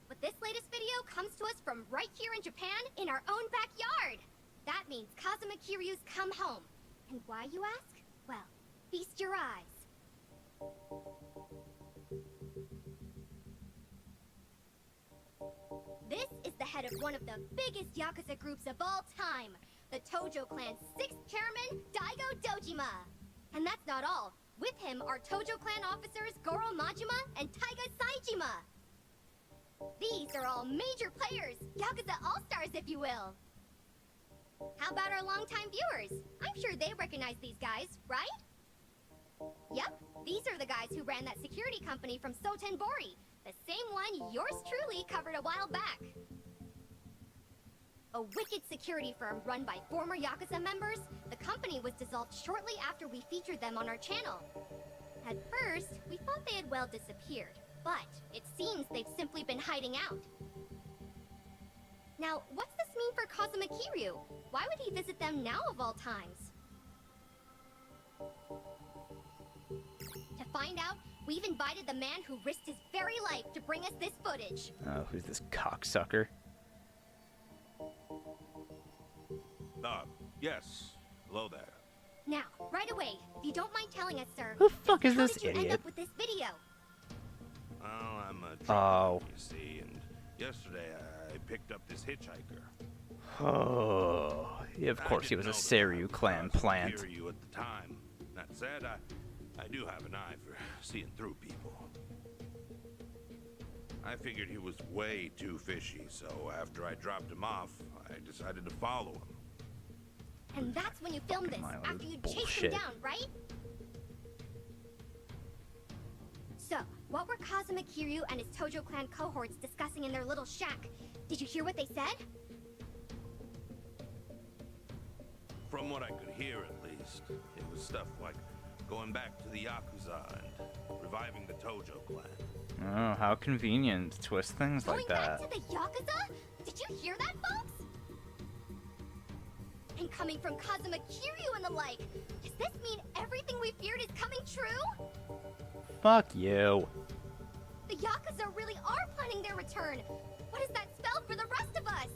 But this latest video comes to us from right here in Japan, in our own backyard! That means Kazuma Kiryu's come home. And why, you ask? Well, feast your eyes. This is the head of one of the biggest Yakuza groups of all time, the Tojo Clan's 6th chairman, Daigo Dojima. And that's not all. With him are Tojo Clan officers Goro Majima and Taiga Saijima. These are all major players, Yakuza All-Stars if you will. How about our longtime viewers? I'm sure they recognize these guys, right? Yep, these are the guys who ran that security company from Sotenbori, the same one yours truly covered a while back. A wicked security firm run by former Yakuza members, the company was dissolved shortly after we featured them on our channel. At first, we thought they had well disappeared, but it seems they've simply been hiding out. Now, what's this mean for Kazuma Kiryu? Why would he visit them now of all times? To find out, we've invited the man who risked his very life to bring us this footage. Oh, who's this cocksucker? Yes. Hello there. Now, right away, if you don't mind telling us, sir. Who the fuck is how this did you end idiot? up with this video? Well, I'm a trucker, you see, and yesterday I picked up this hitchhiker. Oh, yeah, of course he was a Seiryu clan plant. Kiryu at the time. That said, I do have an eye for seeing through people. I figured he was way too fishy, so after I dropped him off, I decided to follow him. And that's when you filmed this, Milo, after you chased him bullshit. down, right? So, what were Kazuma Kiryu and his Tojo clan cohorts discussing in their little shack? Did you hear what they said? From what I could hear, at least, it was stuff like going back to the Yakuza and reviving the Tojo clan. Oh, how convenient to twist things like that. Going back to the Yakuza? Did you hear that, folks? And coming from Kazuma Kiryu and the like, does this mean everything we feared is coming true? Fuck you. The Yakuza really are planning their return. What does that spell for the rest of us?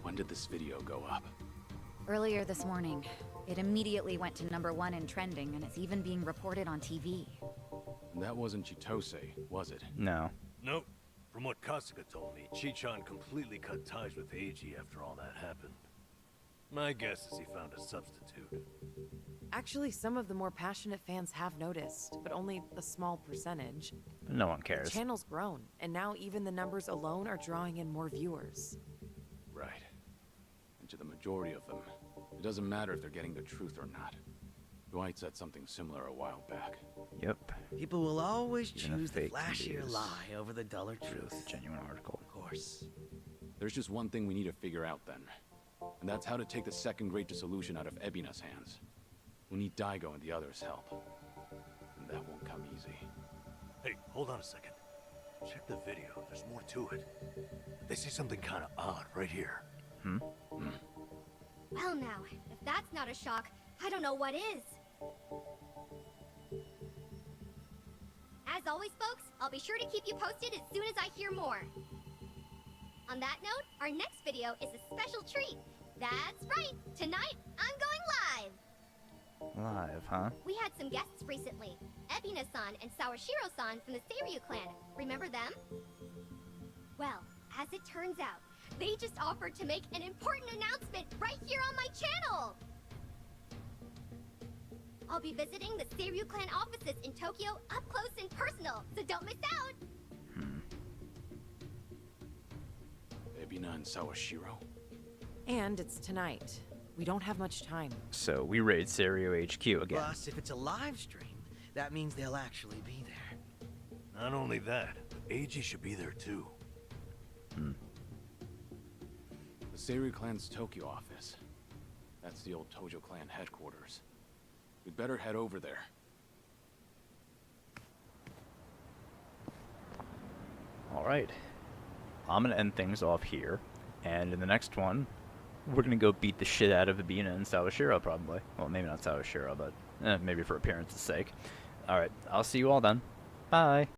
When did this video go up? Earlier this morning, it immediately went to #1 in trending, and it's even being reported on TV. That wasn't Chitose, was it? No. Nope. From what Kasuga told me, Chichan completely cut ties with Eiji after all that happened. My guess is he found a substitute. Actually, some of the more passionate fans have noticed, but only a small percentage. No one cares. The channel's grown, and now even the numbers alone are drawing in more viewers. Right. And to the majority of them, it doesn't matter if they're getting the truth or not. Dwight said something similar a while back. Yep. People will always Even a choose the fake can be flashier as lie over the duller truth. a genuine article. Of course. There's just one thing we need to figure out then. And that's how to take the second Great Dissolution out of Ebina's hands. We need Daigo and the others' help. And that won't come easy. Hey, hold on a second. Check the video. There's more to it. They say something kind of odd right here. Well now, if that's not a shock, I don't know what is. As always, folks, I'll be sure to keep you posted as soon as I hear more. On that note, our next video is a special treat. That's right, tonight I'm going live! Live, huh? We had some guests recently. Ebina-san and Sawashiro-san from the Seiryu clan. Remember them? Well, as it turns out, they just offered to make an important announcement right here on my channel! I'll be visiting the Seiryu clan offices in Tokyo up close and personal, so don't miss out! Ebina and Sawashiro? And it's tonight. We don't have much time. So we raid Seiryu HQ again. Plus, if it's a live stream, that means they'll actually be there. Not only that, but Eiji should be there too. The Seiryu clan's Tokyo office. That's the old Tojo clan headquarters. We'd better head over there. Alright. I'm gonna end things off here. And in the next one, we're gonna go beat the shit out of Ebina and Sawashiro, probably. Well, maybe not Sawashiro, but maybe for appearance's sake. Alright, I'll see you all then. Bye.